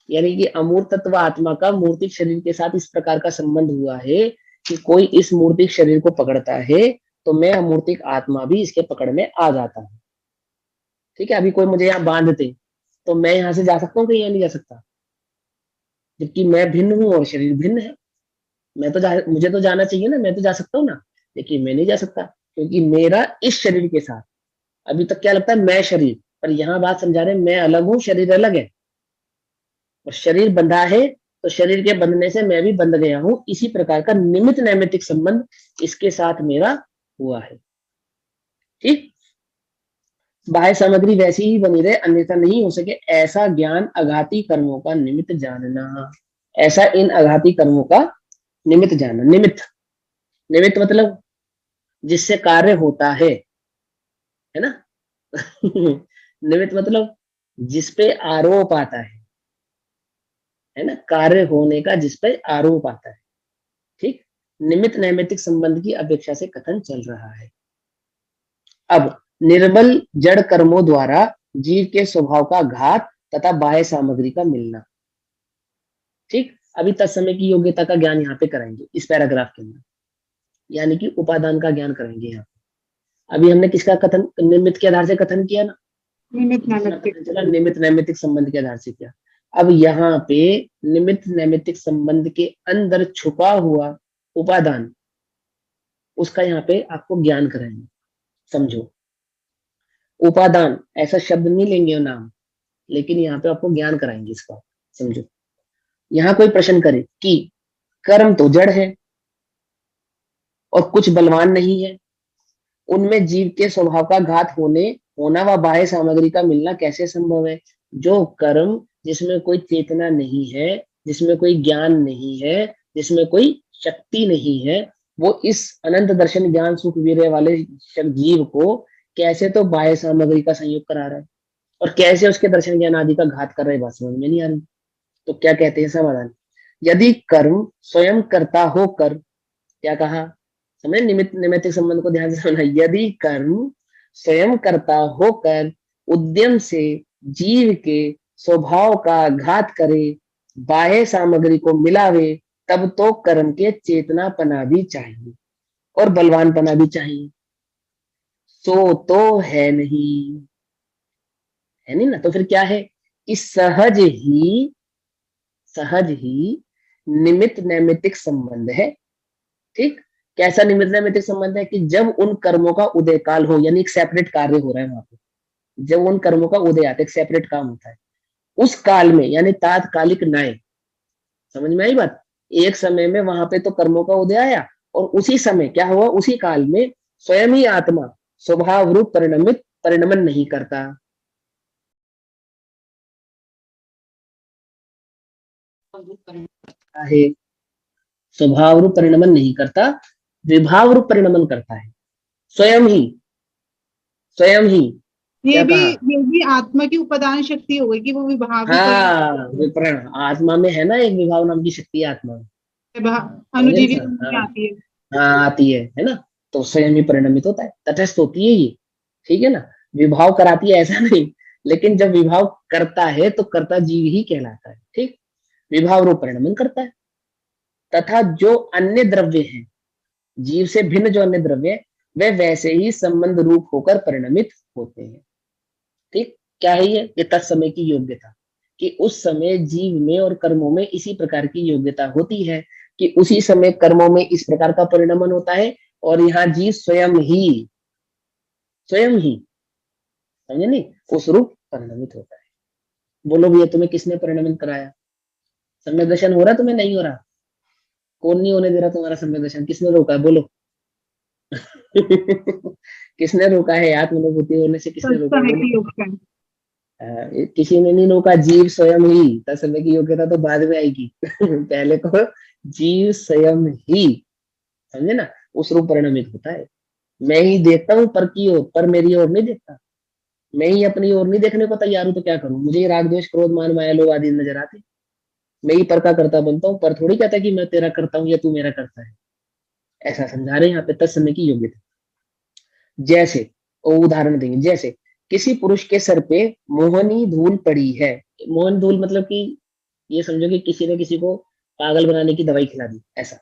यानी कि अमूर्त तत्व आत्मा का मूर्तिक शरीर के साथ इस प्रकार का संबंध हुआ है कि कोई इस मूर्तिक शरीर को पकड़ता है तो मैं अमूर्तिक आत्मा भी इसके पकड़ में आ जाता हूँ। ठीक है, अभी कोई मुझे यहाँ बांध दे तो मैं यहाँ से जा सकता हूँ, कहीं यहाँ नहीं जा सकता, जबकि मैं भिन्न हूँ और शरीर भिन्न है। मुझे तो जाना चाहिए ना, मैं तो जा सकता हूँ ना, लेकिन मैं नहीं जा सकता क्योंकि मेरा इस शरीर के साथ अभी तक क्या लगता है, मैं शरीर, पर यहाँ बात समझा रहे मैं अलग हूँ, शरीर अलग है। और शरीर बंधा है तो शरीर के बंधने से मैं भी बंध गया हूं। इसी प्रकार का निमित्त नैमित्तिक संबंध इसके साथ मेरा हुआ है। ठीक, बाह्य सामग्री वैसी ही बनी रहे अन्यथा नहीं हो सके, ऐसा ज्ञान अघाती कर्मों का निमित्त जानना। ऐसा इन अघाती कर्मों का निमित्त जानना। निमित्त मतलब जिससे कार्य होता है ना निमित्त मतलब जिसपे आरोप आता है ना, कार्य होने का जिस पर आरोप आता है। ठीक, निमित्त नैमित्तिक संबंध की अपेक्षा से कथन चल रहा है। अब निर्बल जड़ कर्मों द्वारा जीव के स्वभाव का घात तथा बाह्य सामग्री का मिलना। ठीक, अभी तत्समय की योग्यता का ज्ञान यहाँ पे कराएंगे इस पैराग्राफ के अंदर, यानी कि उपादान का ज्ञान कराएंगे यहाँ पे। अभी हमने किसका कथन निमित्त के आधार से कथन किया ना, निमित्त नैमित्तिक संबंध के आधार से किया। अब यहाँ पे निमित्त नैमित्तिक संबंध के अंदर छुपा हुआ उपादान, उसका यहाँ पे आपको ज्ञान कराएंगे। समझो, उपादान ऐसा शब्द नहीं लेंगे नाम, लेकिन यहाँ पे आपको ज्ञान कराएंगे इसका। समझो, यहाँ कोई प्रश्न करे कि कर्म तो जड़ है और कुछ बलवान नहीं है, उनमें जीव के स्वभाव का घात होना व बाह्य सामग्री का मिलना कैसे संभव है? जो कर्म जिसमें कोई चेतना नहीं है, जिसमें कोई ज्ञान नहीं है, जिसमें कोई शक्ति नहीं है, वो इस अनंत दर्शन ज्ञान सुख वीर्य वाले जीव को कैसे तो बाह्य सामग्री का संयोग करा रहा है और कैसे उसके दर्शन ज्ञान आदि का घात कर रहे, बात समझ में नहीं आ रही। तो क्या कहते हैं समाधान? यदि कर्म स्वयं करता होकर, क्या कहा, समझे, निमित्त नैमित्तिक संबंध को ध्यान से सुनना। यदि कर्म स्वयं करता होकर उद्यम से जीव के स्वभाव का घात करे, बाह्य सामग्री को मिलावे, तब तो कर्म के चेतनापना भी चाहिए और बलवानपना भी चाहिए। सो तो है नहीं, है नहीं ना? तो फिर क्या है कि सहज ही निमित्त नैमित्तिक संबंध है। ठीक, कैसा निमित्त नैमित्तिक संबंध है? कि जब उन कर्मों का उदय काल हो, यानी एक सेपरेट कार्य हो रहा है वहां पे, जब उन कर्मों का उदय आता है, एक सेपरेट काम होता है, उस काल में, यानी तात्कालिक न्याय, समझ में आई बात? एक समय में वहां पे तो कर्मों का उदय आया और उसी समय क्या हुआ, उसी काल में स्वयं ही आत्मा स्वभाव रूप परिणमन नहीं करता। है स्वभाव रूप परिणमन नहीं करता, विभाव रूप परिणमन करता है। स्वयं ही ये क्या भी कहा? ये भी आत्मा की उपादान शक्ति हो गई कि वो विभाव भी हाँ, विपरण आत्मा में है ना, एक विभाव नाम की शक्ति है आत्मा में, अनुजीवी हाँ आती है। हाँ आती है ना? तो स्वयं ही परिणमित होता है, तटस्थ होती है ये, ठीक है ना? विभाव कराती है ऐसा नहीं, लेकिन जब विभाव करता है तो कर्ता जीव ही कहलाता है। ठीक, विभाव रूप परिणमन करता है। तथा जो अन्य द्रव्य हैं, जीव से भिन्न जो अन्य द्रव्य है, वे वैसे ही संबंध रूप होकर परिणमित होते हैं। ठीक, क्या है ये तत्समय की योग्यता, कि उस समय जीव में और कर्मों में इसी प्रकार की योग्यता होती है कि उसी समय कर्मों में इस प्रकार का परिणमन होता है और यहाँ जीव स्वयं ही समझे नहीं, उस रूप परिणमित होता है। बोलो भैया, तुम्हें किसने परिणमित कराया? सम्यक दर्शन हो रहा तुम्हें? नहीं हो रहा? कौन नहीं होने दे रहा तुम्हारा सम्यक दर्शन? किसने रोका है? बोलो। किसने रोका है? आत्मानुभूति होने से किसने रोका है? समय की बोलो। योग्यता। किसी ने नहीं रोका, जीव स्वयं ही। तत्समय की योग्यता तो बाद में आएगी। पहले को जीव स्वयं ही, समझे ना, उस रूप परिणमित होता है। मैं ही देखता हूँ पर की ओर, पर मेरी ओर नहीं देखता। मैं ही अपनी ओर नहीं देखने को तैयार हूँ तो क्या करूं? मुझे राग द्वेष क्रोध मान माया लोभ आदि नजर आते, मैं ही पर का करता बनता हूँ, पर थोड़ी कहता कि मैं तेरा करता हूँ या तू मेरा करता है। ऐसा समझा रहे हैं यहाँ पे तत्समय की योग्यता। जैसे उदाहरण देंगे, जैसे किसी पुरुष के सर पे मोहनी धूल पड़ी है। मोहन धूल मतलब कि ये समझो कि किसी ने किसी को पागल बनाने की दवाई खिला दी, ऐसा।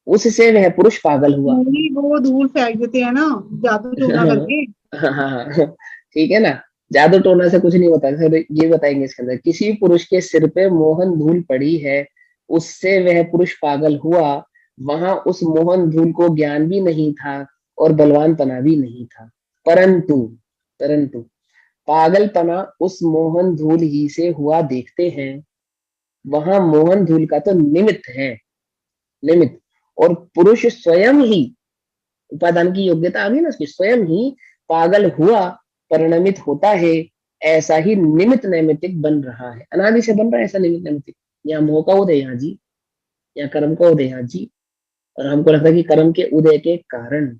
उससे वह पुरुष पागल हुआ। वो धूल फेंक देते हैं ना, जादू टोना करके। हाँ, ठीक है ना? जादू टोना से कुछ नहीं होता। सर ये बताएंगे इसके अंदर, किसी पुरुष के सिर पे मोहन धूल पड़ी है, उससे वह पुरुष पागल हुआ। वहां उस मोहन धूल को ज्ञान भी नहीं था और बलवानपना भी नहीं था, परंतु परंतु पागलपना उस मोहन धूल ही से हुआ देखते हैं। वहां मोहन धूल का तो निमित्त है, निमित्त, और पुरुष स्वयं ही, उपादान की योग्यता आ गई ना उसकी, स्वयं ही पागल हुआ, परिणमित होता है। ऐसा ही निमित्त नैमित्तिक बन रहा है, अनादि से बन रहा है ऐसा निमित्त नैमित्तिक। यहाँ मोह का उदय यहाँ जी, यहाँ कर्म का उदय यहाँ जी। और हमको लगता है कि कर्म के उदय के कारण,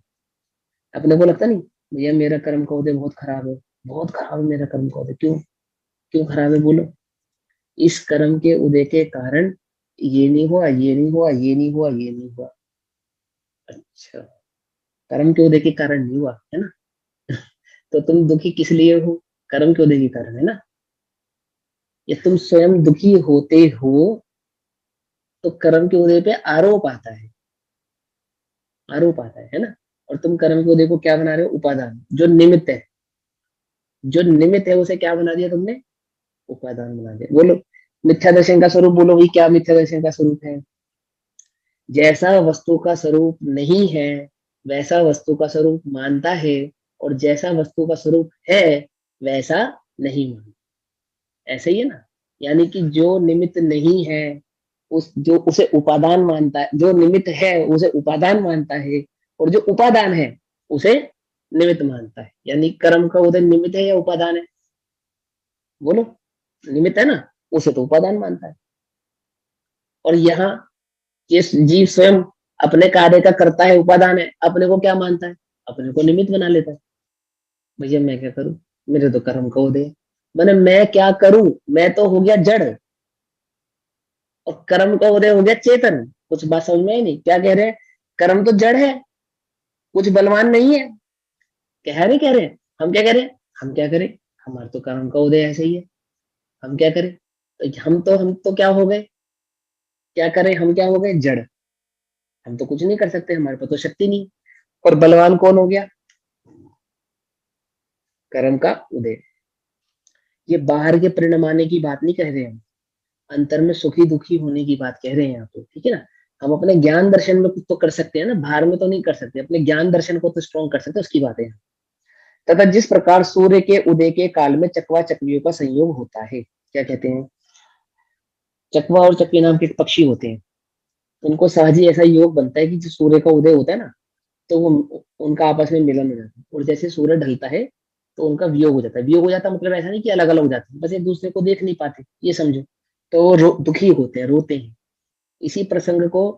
अपने को लगता नहीं भैया मेरा कर्म का उदय बहुत खराब है, बहुत खराब है मेरा कर्म का उदय। क्यों क्यों खराब है? बोलो। इस कर्म के उदय के कारण ये नहीं हुआ, ये नहीं हुआ, ये नहीं हुआ, ये नहीं हुआ। अच्छा, कर्म के उदय के कारण नहीं हुआ है ना? तो तुम दुखी किस लिए हो? कर्म के उदय के कारण है ना? ये तुम स्वयं दुखी होते हो तो कर्म के उदय पे आरोप आता है, आरोप आता है ना? और तुम कर्म के उदय को क्या बना रहे हो? उपादान। जो निमित्त है, जो निमित्त है उसे क्या बना दिया तुमने? उपादान बना दिया। बोलो, मिथ्या दर्शन का स्वरूप बोलो भाई, क्या मिथ्या दर्शन का स्वरूप है? जैसा वस्तु का स्वरूप नहीं है वैसा वस्तु का स्वरूप मानता है, और जैसा वस्तु का स्वरूप है वैसा नहीं मानता। ऐसे ही है ना? यानी कि जो निमित्त नहीं है उस जो उसे उपादान मानता है, जो निमित्त है उसे उपादान मानता है, और जो उपादान है उसे निमित्त मानता है। यानी कर्म का उदय निमित्त है या उपादान है? बोलो, निमित्त है ना, उसे तो उपादान मानता है। और यहाँ ये जीव स्वयं अपने कार्य का करता है, उपादान है, अपने को क्या मानता है? अपने को निमित्त बना लेता है। भैया मैं क्या करूं, मेरे तो कर्म का उदय है। मैंने मैं क्या करूं, मैं तो हो गया जड़ और कर्म का उदय हो गया चेतन। कुछ बात समझ में आई नहीं? क्या कह रहे हैं? कर्म तो जड़ है, कुछ बलवान नहीं है। कह रहे हैं हम क्या कह रहे हैं? हम क्या करें, हमारा तो कर्म का उदय ऐसे ही है, हम क्या करें? तो हम तो क्या हो गए, क्या करें, हम क्या हो गए? जड़। हम तो कुछ नहीं कर सकते, हमारे पास तो शक्ति नहीं। और बलवान कौन हो गया? कर्म का उदय। ये बाहर के परिणाम आने की बात नहीं कह रहे हम, अंतर में सुखी दुखी होने की बात कह रहे हैं यहाँ पे, ठीक है ना। हम अपने ज्ञान दर्शन में कुछ तो कर सकते हैं ना, बाहर में तो नहीं कर सकते, अपने ज्ञान दर्शन को तो स्ट्रॉन्ग कर सकते हैं, उसकी बात है। तथा जिस प्रकार सूर्य के उदय के काल में चकवा चकवियों का संयोग होता है, क्या कहते हैं? चकवा और चकवी नाम के एक पक्षी होते हैं, उनको सहज ही ऐसा योग बनता है कि जो सूर्य का उदय होता है ना, तो वो उनका आपस में मिलन हो जाता है, और जैसे सूर्य ढलता है तो उनका वियोग हो जाता है। वियोग हो जाता है मतलब ऐसा नहीं कि अलग अलग हो जाते हैं, बस एक दूसरे को देख नहीं पाते, ये समझो। तो वो दुखी होते हैं, रोते हैं। इसी प्रसंग को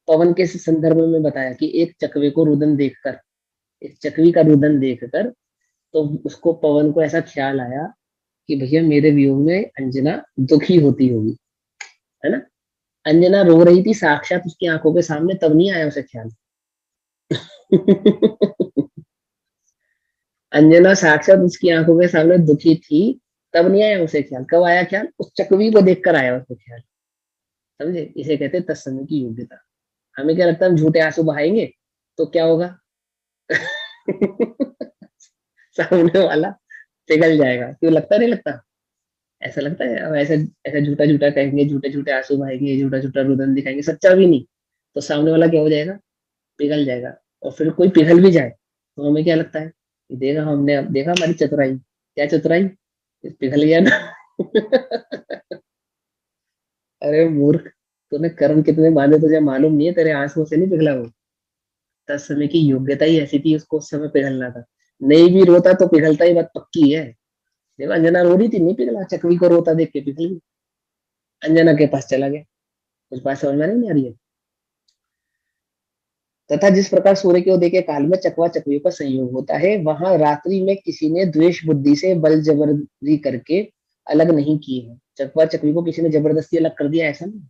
पवन के संदर्भ में बताया कि एक चकवे को रुदन देखकर, एक चकवी का रुदन देखकर, तो उसको, पवन को ऐसा ख्याल आया कि भैया मेरे वियोग में अंजना दुखी होती होगी, है ना। अंजना रो रही थी साक्षात उसकी आंखों के सामने, तब नहीं आया उसे ख्याल। अंजना साक्षात उसकी आंखों के सामने दुखी थी, तब नहीं आया उसे ख्याल। कब आया ख्याल? उस चकवी को देखकर आया उसको ख्याल। समझे? इसे कहते हैं तत्समय की योग्यता। हमें क्या लगता है, हम झूठे आंसू बहाएंगे तो क्या होगा? सामने वाला पिघल जाएगा। क्यों, लगता नहीं लगता? ऐसा लगता है। अब ऐसा ऐसा झूठा झूठा कहेंगे, झूठे झूठे आंसू बहाएंगे, झूठा झूठा रुदन दिखाएंगे, सच्चा भी नहीं, तो सामने वाला क्या हो जाएगा? पिघल जाएगा। और फिर कोई पिघल भी जाए तो हमें क्या लगता है कि देखा, हमने अब देखा हमारी चतुराई। क्या चतुराई? पिघल गया ना। अरे मूर्ख, तूने कर्म कितने बांधे तुझे मालूम नहीं है? तेरे आंसुओं से नहीं पिघला वो, तब समय की योग्यता ही ऐसी थी, उसको उस समय पिघलना था। नहीं भी रोता तो पिघलता, ही बात पक्की है। देखो अंजना रो रही थी, नहीं पिघला, चकवी को रोता देख के पिघल गई, अंजना के पास चला गया। कुछ बात समझ में नहीं आ रही है? तथा जिस प्रकार सूर्य के उदय के काल में चकवा चकवियों का संयोग होता है, वहां रात्रि में किसी ने द्वेष बुद्धि से बल जबरदस्ती करके अलग नहीं किए हैं। चकवा चकवी को किसी ने जबरदस्ती अलग कर दिया, ऐसा नहीं।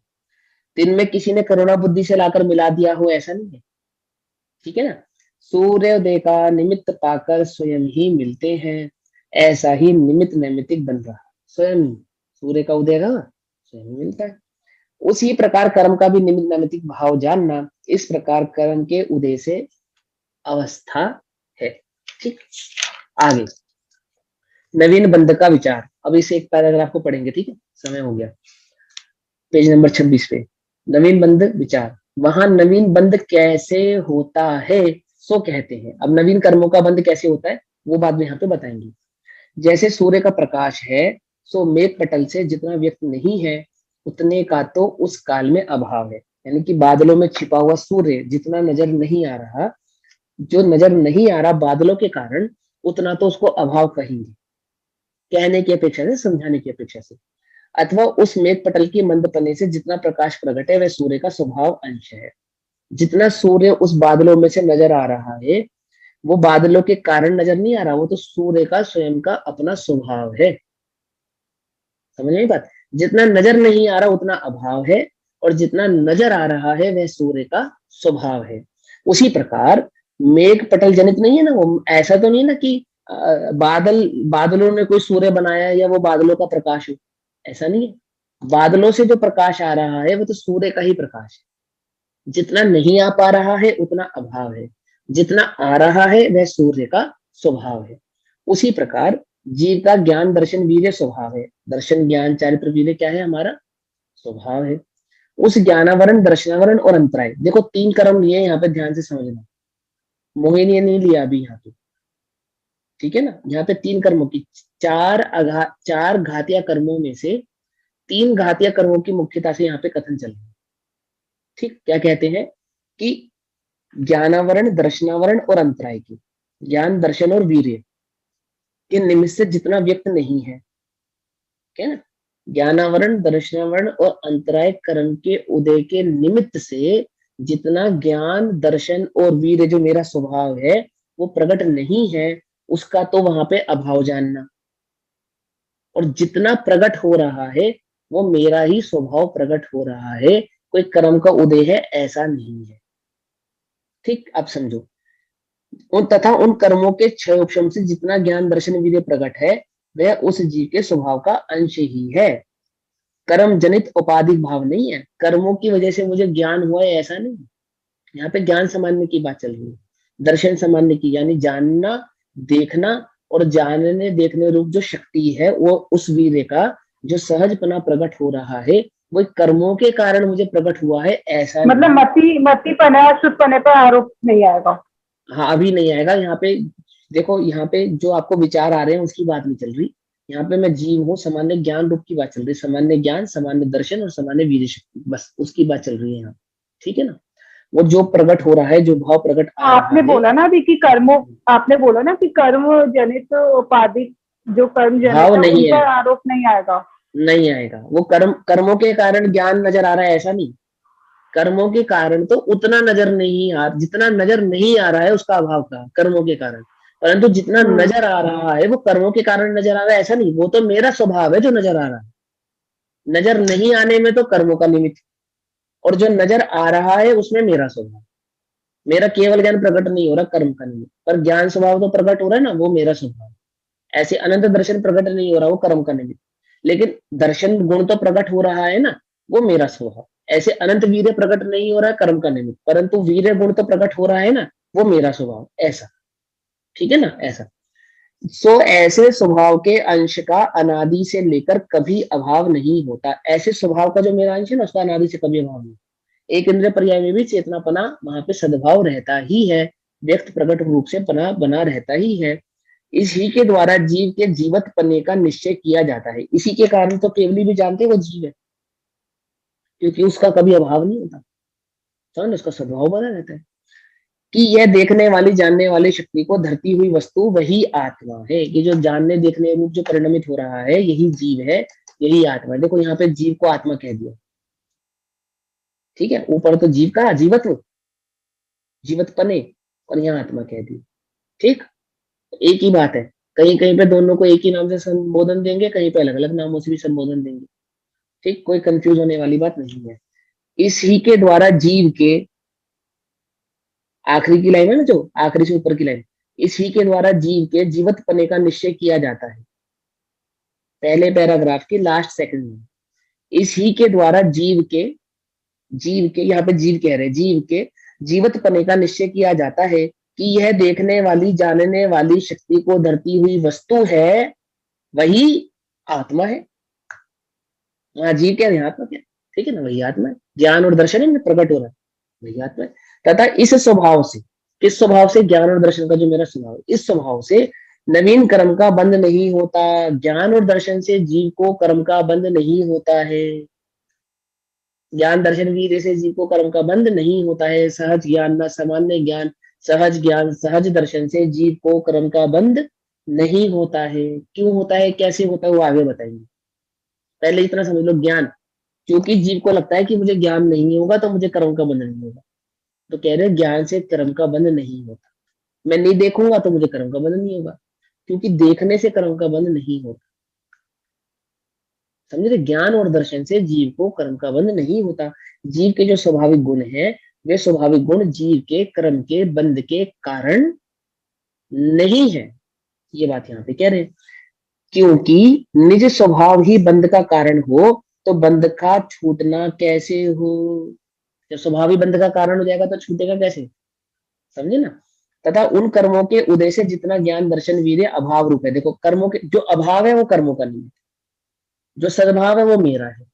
दिन में किसी ने करुणा बुद्धि से लाकर मिला दिया हो, ऐसा नहीं है, ठीक है ना। सूर्योदय का निमित्त पाकर स्वयं ही मिलते हैं, ऐसा ही निमित्त नैमित्तिक बन रहा। स्वयं सूर्य का उदय का स्वयं मिलता है। उसी प्रकार कर्म का भी निमित्त नैमित्तिक भाव जानना, इस प्रकार कर्म के उदय से अवस्था है। ठीक, आगे नवीन बंध का विचार। अब इसे एक पैराग्राफ को पढ़ेंगे, ठीक है, समय हो गया। पेज नंबर 26 पे नवीन बंध विचार। वहां नवीन बंध कैसे होता है सो कहते हैं। अब नवीन कर्मों का बंध कैसे होता है वो बात में यहाँ पे बताएंगे। जैसे सूर्य का प्रकाश है, सो मेघ पटल से जितना व्यक्त नहीं है, उतने का तो उस काल में अभाव है। यानी कि बादलों में छिपा हुआ सूर्य जितना नजर नहीं आ रहा, जो नजर नहीं आ रहा बादलों के कारण, उतना तो उसको अभाव कहेंगे, कहने की अपेक्षा से, समझाने की अपेक्षा से। अथवा उस मेघ पटल की मंदपने से जितना प्रकाश प्रकट है वह सूर्य का स्वभाव अंश है। जितना सूर्य उस बादलों में से नजर आ रहा है, वो बादलों के कारण नजर नहीं आ रहा, वो तो सूर्य का स्वयं का अपना स्वभाव है। समझ में बात? जितना नजर नहीं आ रहा उतना अभाव है, और जितना नजर आ रहा है वह सूर्य का स्वभाव है। उसी प्रकार मेघ पटल जनित नहीं है ना वो, ऐसा तो नहीं ना कि बादलों ने कोई सूर्य बनाया या वो बादलों का प्रकाश हो, ऐसा नहीं है। बादलों से जो प्रकाश आ रहा है वो तो सूर्य का ही प्रकाश है। जितना नहीं आ पा रहा है उतना अभाव है, जितना आ रहा है वह सूर्य का स्वभाव है। उसी प्रकार जीव का ज्ञान दर्शन वीर्य स्वभाव है। दर्शन ज्ञान चारित्र वीर्य क्या है? हमारा स्वभाव है। उस ज्ञानावरण दर्शनावरण और अंतराय, देखो 3 कर्म लिए यहाँ पे, ध्यान से समझना। मोहिनी नहीं लिया अभी यहाँ पे, ठीक है ना। यहाँ पे 3 कर्मों की, 4 घातिया कर्मों में से 3 घातिया कर्मों की मुख्यता से यहाँ पे कथन चल रहा है। ठीक, क्या कहते हैं कि ज्ञानावरण दर्शनावरण और अंतराय की, ज्ञान, दर्शन और वीर्य के निमित्त से जितना व्यक्त नहीं है, क्या है ना, ज्ञानावरण, दर्शनावरण और अंतराय कर्म के उदय के निमित्त से जितना ज्ञान, दर्शन और वीर्य जो मेरा स्वभाव है वो प्रकट नहीं है, उसका तो वहां पे अभाव जानना। और जितना प्रकट हो रहा है वो मेरा ही स्वभाव प्रकट हो रहा है, कोई कर्म का उदय है ऐसा नहीं है। ठीक, अब समझो। उन तथा उन कर्मों के क्षय उपशम से जितना ज्ञान, दर्शन, वीर्य प्रकट है वह उस जीव के स्वभाव का अंश ही है, कर्म जनित उपाधिक भाव नहीं है। कर्मों की वजह से मुझे ज्ञान हुआ है ऐसा नहीं। यहाँ पे ज्ञान सामान्य की बात चल रही है, दर्शन सामान्य की, यानी जानना, देखना और जानने देखने रूप जो शक्ति है वो उस वीर्य का जो सहजपना प्रकट हो रहा है वो कर्मों के कारण मुझे प्रकट हुआ है ऐसा मतलब नहीं। मति पने और शुद्ध पने पर आरोप नहीं आएगा। हाँ, अभी नहीं आएगा। यहाँ पे देखो, यहाँ पे जो आपको विचार आ रहे हैं उसकी बात नहीं चल रही। यहाँ पे मैं जीव हूँ, सामान्य ज्ञान रूप की बात चल रही है, सामान्य ज्ञान, सामान्य दर्शन और सामान्य वीर्य शक्ति, बस उसकी बात चल रही है यहाँ। ठीक है ना, वो जो प्रकट हो रहा है, जो भाव प्रकट आ रहा आपने है। बोला ना अभी कि कर्मों, आपने बोला ना कि कर्म जनित उपाधि, जो कर्म जनित भाव है नहीं उन है, पर आरोप नहीं आएगा। नहीं आएगा। वो कर्मों के कारण ज्ञान नजर आ रहा है ऐसा नहीं। कर्मों के कारण तो उतना नजर नहीं आ, जितना नजर नहीं आ रहा है उसका अभाव का कर्मों के कारण, परंतु जितना नजर आ रहा है वो कर्मों के कारण नजर आ रहा है ऐसा नहीं। वो तो मेरा स्वभाव है जो नजर आ रहा है, नजर नहीं आने में तो कर्मों का निमित्त, और जो नजर आ रहा है उसमें मेरा स्वभाव। मेरा केवल ज्ञान प्रकट नहीं हो रहा कर्म का निमित्त, पर ज्ञान स्वभाव तो प्रकट हो रहा है ना, वो मेरा स्वभाव। ऐसे अनंत दर्शन प्रकट नहीं हो रहा, वो कर्म का निमित्त, लेकिन दर्शन गुण तो प्रकट हो रहा है ना, वो मेरा स्वभाव। ऐसे अनंत वीर्य प्रकट नहीं हो रहा है कर्म का निमित्त, परंतु वीर्य गुण तो प्रकट हो रहा है ना, वो मेरा स्वभाव, ऐसा। ठीक है ना, ऐसा। सो ऐसे स्वभाव के अंश का अनादि से लेकर कभी अभाव नहीं होता। ऐसे स्वभाव का जो मेरा अंश है ना, उसका अनादि से कभी अभाव नहीं। एक इंद्रिय पर्याय में भी चेतनापना वहां पे सद्भाव रहता ही है, व्यक्त प्रकट रूप से पना बना रहता ही है। इसी के द्वारा जीव के जीवत पने का निश्चय किया जाता है। इसी के कारण तो केवली भी जानते हैं वो जीव है, क्योंकि उसका कभी अभाव नहीं होता, समझ, उसका सद्भाव बना रहता है। कि यह देखने वाली, जानने वाली शक्ति को धरती हुई वस्तु वही आत्मा है। ये जो जानने देखने रूप जो परिणमित हो रहा है यही जीव है, यही आत्मा है। देखो यहाँ पे जीव को आत्मा कह दिया, ठीक है, ऊपर तो जीव का जीवत्व, जीवत पने, और यहाँ आत्मा कह दी। ठीक, एक ही बात है। कहीं कहीं पे दोनों को एक ही नाम से संबोधन देंगे, कहीं पे अलग अलग नामों से भी संबोधन देंगे। ठीक, कोई कंफ्यूज होने वाली बात नहीं है। इसी के द्वारा जीव के, आखिरी की लाइन है ना, जो आखिरी से ऊपर की लाइन, इसी के द्वारा जीव के जीवत पने का निश्चय किया जाता है, पहले पैराग्राफ के लास्ट सेकंड में। इसी के द्वारा जीव के यहाँ पे जीव कह रहे हैं, जीव के जीवत पने का निश्चय किया जाता है कि यह देखने वाली, जानने वाली शक्ति को धरती हुई वस्तु है, वही आत्मा है। वहां जीव क्या है, आत्मा क्या, ठीक है ना, वही आत्मा है। ज्ञान और दर्शन में प्रकट हो रहा है, वही आत्मा है। तथा इस स्वभाव से, किस स्वभाव से, ज्ञान और दर्शन का जो मेरा स्वभाव है, इस स्वभाव से नवीन कर्म का बंध नहीं होता। ज्ञान और दर्शन से जीव को कर्म का बंध नहीं होता है। ज्ञान, दर्शन, वीर्य से जीव को कर्म का बंध नहीं होता है। सहज ज्ञान न सामान्य ज्ञान, सहज ज्ञान, सहज दर्शन से जीव को कर्म का बंध नहीं होता है। क्यों होता है, कैसे होता है, वो आगे बताएंगे। पहले इतना समझ लो, ज्ञान, क्योंकि जीव को लगता है कि मुझे ज्ञान नहीं होगा तो मुझे कर्म का बंध नहीं होगा, तो कह रहे ज्ञान से कर्म का बंध नहीं होता। मैं नहीं देखूंगा तो मुझे कर्म का बंध नहीं होगा, क्योंकि देखने से कर्म का बंध नहीं होता। समझे, ज्ञान और दर्शन से जीव को कर्म का बंध नहीं होता। जीव के जो स्वाभाविक गुण है, वे स्वाभाविक गुण जीव के कर्म के बंध के कारण नहीं है। ये बात यहाँ पे कह रहे हैं, क्योंकि निज स्वभाव ही बंध का कारण हो तो बंध का छूटना कैसे हो। जब स्वभाव ही बंध का कारण हो जाएगा तो छूटेगा कैसे, समझे ना। तथा उन कर्मों के उदय से जितना ज्ञान, दर्शन, वीर्य अभाव रूप है। देखो, कर्मों के जो अभाव है वो कर्मों का नहीं है, जो सद्भाव है वो मेरा है।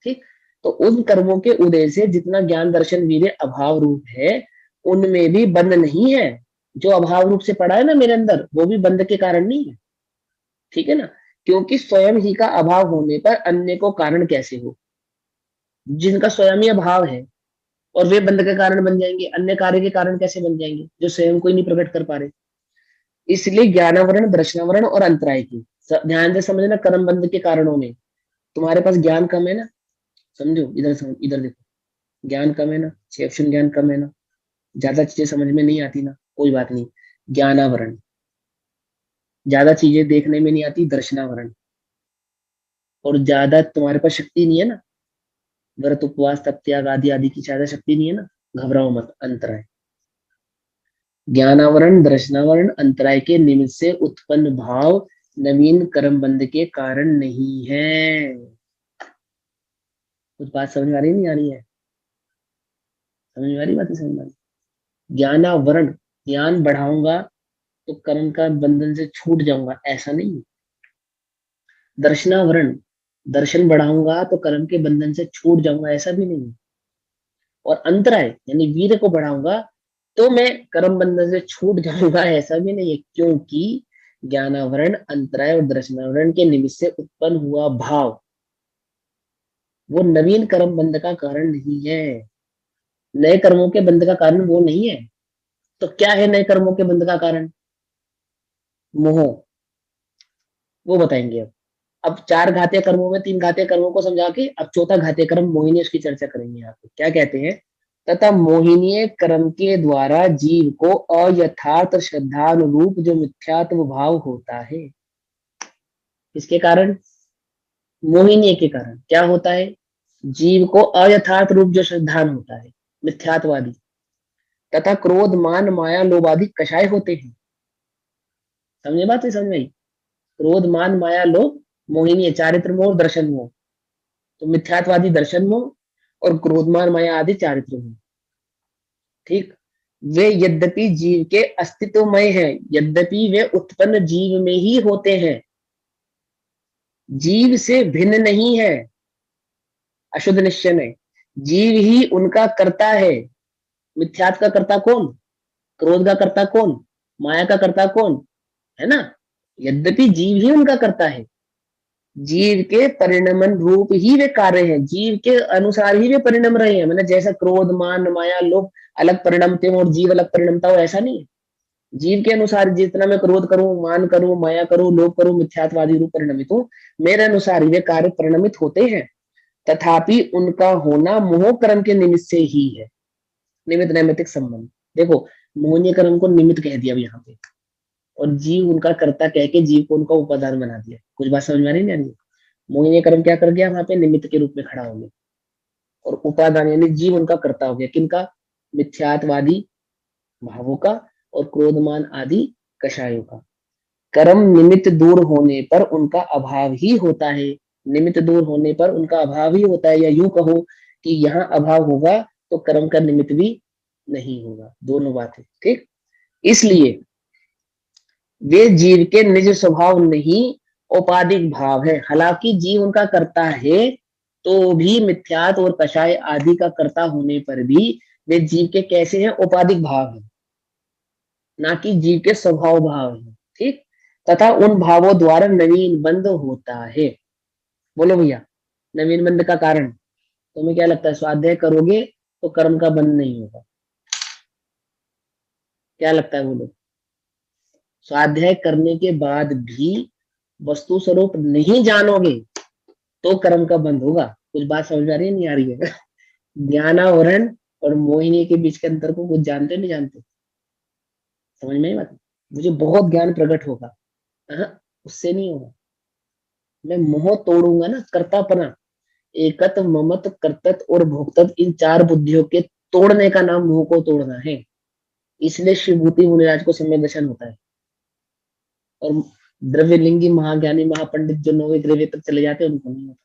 ठीक, तो उन कर्मों के उदय से जितना ज्ञान, दर्शन, वीर्य अभाव रूप है, उनमें भी बंध नहीं है। जो अभाव रूप से पड़ा है ना मेरे अंदर, वो भी बंध के कारण नहीं है। ठीक है ना, क्योंकि स्वयं ही का अभाव होने पर अन्य को कारण कैसे हो। जिनका स्वयं ही अभाव है और वे बंध के कारण बन जाएंगे, अन्य कार्य के कारण कैसे बन जाएंगे जो स्वयं को ही नहीं प्रकट कर पा रहे। इसलिए ज्ञानावरण, दर्शनावरण और अंतराय की ध्यान से समझना। कर्म बंध के कारणों में तुम्हारे पास ज्ञान कम है ना, समझो, इधर समझ, इधर देखो, ज्ञान कम है ना, क्षेपण ज्ञान कम है ना, ज्यादा चीजें समझ में नहीं आती ना, कोई बात नहीं। ज्ञानावरण, ज्यादा चीजें देखने में नहीं आती, दर्शनावरण, और ज्यादा तुम्हारे पास शक्ति नहीं है ना, व्रत उपवास तप त्याग आदि आदि की ज्यादा शक्ति नहीं है ना, घबराओ मत, अंतराय। ज्ञानावरण, दर्शनावरण, अंतराय के निमित्त से उत्पन्न भाव नवीन कर्म बंध के कारण नहीं है। कुछ बात समझ में आ रही नहीं आ रही है? समझ में आ रही बात? समझ में आ रही? ज्ञानावरण, ज्ञान बढ़ाऊंगा तो कर्म का बंधन से छूट जाऊंगा, ऐसा नहीं। दर्शनावरण, दर्शन बढ़ाऊंगा तो कर्म के बंधन से छूट जाऊंगा, ऐसा भी नहीं। और अंतराय यानी वीर को बढ़ाऊंगा तो मैं कर्म बंधन से छूट जाऊंगा, ऐसा भी नहीं है। क्योंकि ज्ञानावरण, अंतराय और दर्शनावरण के निमित्त से उत्पन्न हुआ भाव वो नवीन कर्म बंध का कारण नहीं है, नए कर्मों के बंध का कारण वो नहीं है। तो क्या है नए कर्मों के बंध का कारण? मोह, वो बताएंगे अब 4 घातीय कर्मों में 3 घातीय कर्मों को समझा के अब चौथा घातीय कर्म मोहिनी, उसकी चर्चा करेंगे यहाँ पे। क्या कहते हैं? तथा मोहिनीय कर्म के द्वारा जीव को अयथार्थ श्रद्धानुरूप जो मिथ्यात्व भाव होता है, इसके कारण, मोहिनीय के कारण क्या होता है? जीव को अयथार्थ रूप जो श्रद्धान होता है, मिथ्यात्वादी, तथा क्रोध मान माया लोभ आदि कषाय होते हैं। समझे बात? समझ में आई? क्रोध मान माया लोभ मोहिनी, चारित्र मोह और दर्शन मोह। तो मिथ्यात्वादी दर्शन मोह और क्रोधमान माया आदि चारित्र मोह। ठीक, वे यद्यपि जीव के अस्तित्वमय हैं, यद्यपि वे उत्पन्न जीव में ही होते हैं, जीव से भिन्न नहीं है, अशुद्ध निश्चय में जीव ही उनका कर्ता है। मिथ्यात्व का कर्ता कौन? क्रोध का कर्ता कौन? माया का कर्ता कौन है ना? यद्यपि जीव ही उनका कर्ता है, जीव के परिणमन रूप ही वे कार्य हैं, जीव के अनुसार ही वे परिणम रहे हैं। मतलब जैसा क्रोध मान माया लोभ अलग परिणमते हो और जीव अलग परिणमता हो, ऐसा नहीं है। जीव के अनुसार जितना मैं क्रोध करूं, मान करूं, माया करूं, लोभ करूं, मिथ्यात्वादी रूप परिणमित हूं, मेरे अनुसार ही वे कार्य परिणमित होते हैं। तथापि उनका होना मोह कर्म के निमित्त से ही है। निमित्त नैमित्तिक संबंध देखो, मोहनीय कर्म को निमित्त कह दिया अब यहाँ पे, और जीव उनका कर्ता कह के जीव को उनका उपादान बना दिया। कुछ बात समझ में आ रही नहीं? मोहिनी कर्म क्या कर गया? वहां पे निमित्त के रूप में खड़ा हो गया, और उपादान यानी जीव उनका कर्ता हो गया। किनका? मिथ्यात्वादी भावों का और क्रोधमान आदि कषायों का। कर्म निमित्त दूर होने पर उनका अभाव ही होता है, निमित्त दूर होने पर उनका अभाव ही होता है, या यूं कहो कि यहाँ अभाव होगा तो कर्म का निमित्त भी नहीं होगा, दोनों बात है। ठीक, इसलिए वे जीव के निज स्वभाव नहीं औपाधिक भाव है। हालांकि जीव उनका करता है तो भी मिथ्यात और कषाय आदि का कर्ता होने पर भी वे जीव के कैसे हैं? औपाधिक भाव है, ना कि जीव के स्वभाव भाव है। ठीक, तथा उन भावों द्वारा नवीन बंध होता है। बोलो भैया, नवीन बंध का कारण तुम्हें क्या लगता है? स्वाध्याय करोगे तो कर्म का बंध नहीं होगा, क्या लगता है? बोलो। स्वाध्याय करने के बाद भी वस्तु स्वरूप नहीं जानोगे तो कर्म का बंध होगा। कुछ बात समझ आ रही है नहीं आ रही है? ज्ञानावरण और मोहिनी के बीच के अंतर को कुछ जानते नहीं जानते? समझ में आई बात? मुझे बहुत ज्ञान प्रकट होगा, उससे नहीं होगा। मैं मोह तोड़ूंगा ना, कर्तापना, एकत्व ममत्व कर्तत्व और भोक्तत्व, इन 4 बुद्धियों के तोड़ने का नाम मोह को तोड़ना है। इसलिए शिवभूति मुनिराज को सम्यक दर्शन होता है, और द्रव्यलिंगी महाज्ञानी महापंडित जो 9वें ग्रेवे तक चले जाते हैं उनको नहीं होता।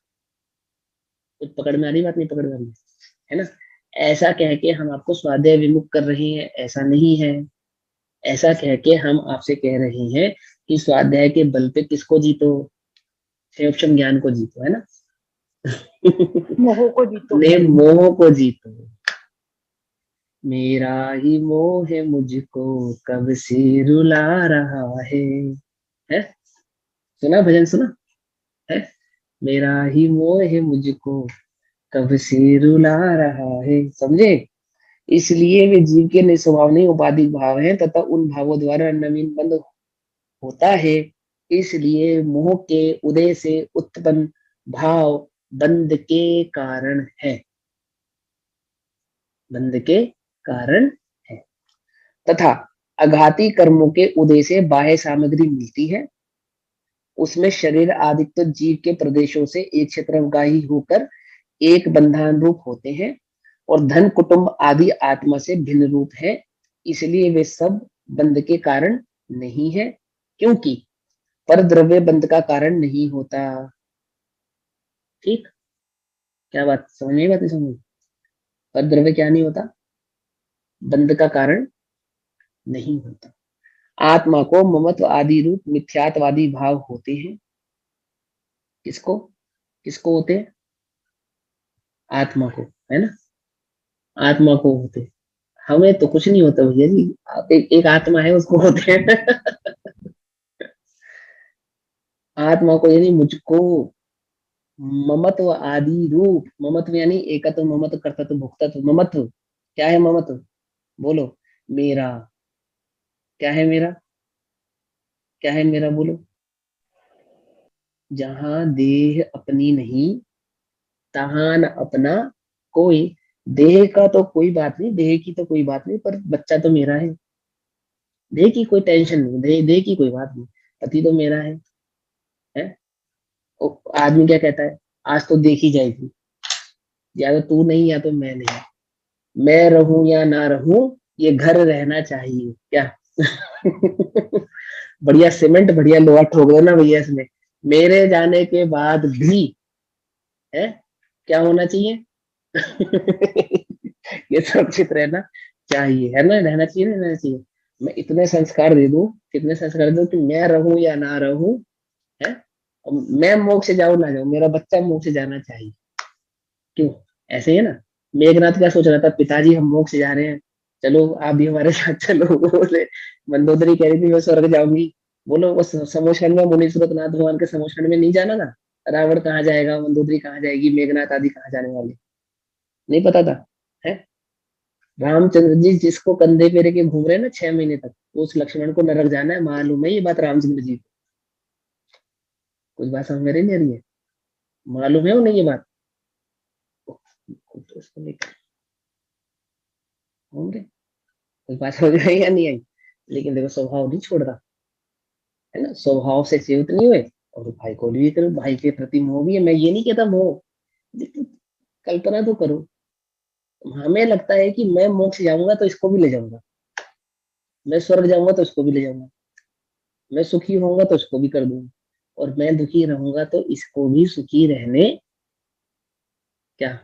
कुछ पकड़ में आ रही बात? नहीं पकड़ में आ रही है ना? ऐसा कह के हम आपको स्वाध्याय विमुख कर रहे हैं, ऐसा नहीं है। ऐसा कह के हम आपसे कह रहे हैं कि स्वाध्याय के बल पे किसको जीतो? क्षेम ज्ञान को जीतो, है ना? मोह को जीतो, ने मोह को जीतो। मेरा ही मोह है मुझको कब से रुला रहा है? सुना भजन? सुना है? मेरा ही मोह है मुझको कब से रुला रहा है। समझे? इसलिए वे जीव के स्वभाव नहीं उपाधिक भाव हैं, तथा उन भावों द्वारा नवीन बंध होता है, इसलिए मोह के उदय से उत्पन्न भाव बंध के कारण है, बंध के कारण है। तथा आघाती कर्मों के उदय से बाह्य सामग्री मिलती है, उसमें शरीर आदि तो जीव के प्रदेशों से एक क्षेत्रगाही होकर एक बंधान रूप होते हैं, और धन कुटुंब आदि आत्मा से भिन्न रूप है, इसलिए वे सब बंध के कारण नहीं है, क्योंकि पर द्रव्य बंध का कारण नहीं होता। ठीक, क्या बात समझ में, बात समझ? पर द्रव्य क्या नहीं होता, बंध का कारण नहीं होता। आत्मा को ममत्व आदि रूप मिथ्यात्वादी भाव होते हैं। किसको किसको होते हैं? आत्मा को, है ना, आत्मा को होते। हमें तो कुछ नहीं होता भैया जी, आप एक आत्मा है उसको होते हैं। आत्मा को यानी मुझको ममत्व आदि रूप, ममत्व यानी एकत्व, ममत्व कर्तव्य भुक्तत्व, ममत्व क्या है? ममत्व बोलो, मेरा क्या है? मेरा क्या है? मेरा बोलो। जहां देह अपनी नहीं, तहां न अपना कोई। देह का तो कोई बात नहीं, देह की तो कोई बात नहीं, पर बच्चा तो मेरा है। देह की कोई टेंशन नहीं, देह की कोई बात नहीं, पति तो मेरा है? आदमी क्या कहता है, आज तो देखी जाएगी, या तो तू नहीं या तो मैं नहीं, मैं रहूं या ना रहूं, ये घर रहना चाहिए क्या? बढ़िया सीमेंट, बढ़िया लोहा ठोक दो ना भैया इसमें, मेरे जाने के बाद भी है क्या होना चाहिए? ये सुरक्षित रहना चाहिए, है ना, रहना चाहिए ना, रहना चाहिए। मैं इतने संस्कार दे दूं, कितने संस्कार दे दूं कि मैं रहूं या ना रहूं, है, और मैं मोक्ष से जाऊं ना जाऊं, मेरा बच्चा मोक्ष से जाना चाहिए। क्यों? ऐसे ही है ना। मेघनाथ क्या सोच रहा था, पिताजी हम मोक्ष से जा रहे हैं, चलो आप भी हमारे साथ चलो। बोले मंदोदरी कह रही थी मैं स्वर्ग जाऊंगी, बोलो वो समोशखंड में मुनि सूरतनाथ भगवान के समोशखंड में नहीं जाना ना, रावण कहाँ जाएगा, मंदोदरी कहाँ जाएगी, मेघनाथ आदि कहाँ जाने वाले, नहीं पता था, है? रामचंद्र जी जिसको कंधे पे लेके घूम रहे हैं ना 6 महीने तक, उस लक्ष्मण को नरक जाना है, मालूम है ये बात रामचंद्र जी को? कुछ बात समझ में नहीं आ रही है? मालूम है उन्हें ये बात? तो उसको लेकर होंगे, कुछ बात समझ में आई या नहीं आई? लेकिन देखो स्वभाव नहीं छोड़ रहा, है ना, स्वभाव से च्युत नहीं हुए, और भाई को भी करो, भाई के प्रति मोह भी है। मैं ये नहीं कहता मोह, लेकिन कल्पना तो करो, हमें लगता है कि मैं मोक्ष जाऊंगा तो इसको भी ले जाऊंगा, मैं स्वर्ग जाऊंगा तो इसको भी ले जाऊंगा, मैं सुखी होऊंगा तो इसको भी कर दूंगा, और मैं दुखी रहूंगा तो इसको भी सुखी रहने क्या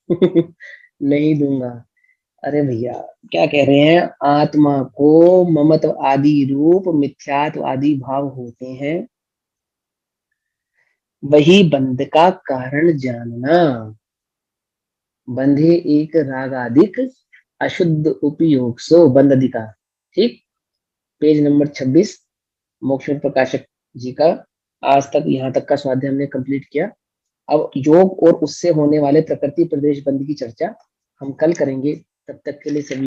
नहीं दूंगा। अरे भैया क्या कह रहे हैं, आत्मा को ममत्व आदि रूप मिथ्यात्व आदि भाव होते हैं, वही बंध का कारण जानना। बंधे एक रागादिक अशुद्ध उपयोग सो बंध अधिकार। ठीक, पेज नंबर 26 मोक्ष प्रकाशक जी का। आज तक यहाँ तक का स्वाध्याय हमने कंप्लीट किया। अब योग और उससे होने वाले प्रकृति प्रदेश बंध की चर्चा हम कल करेंगे। तब तक के लिए सभी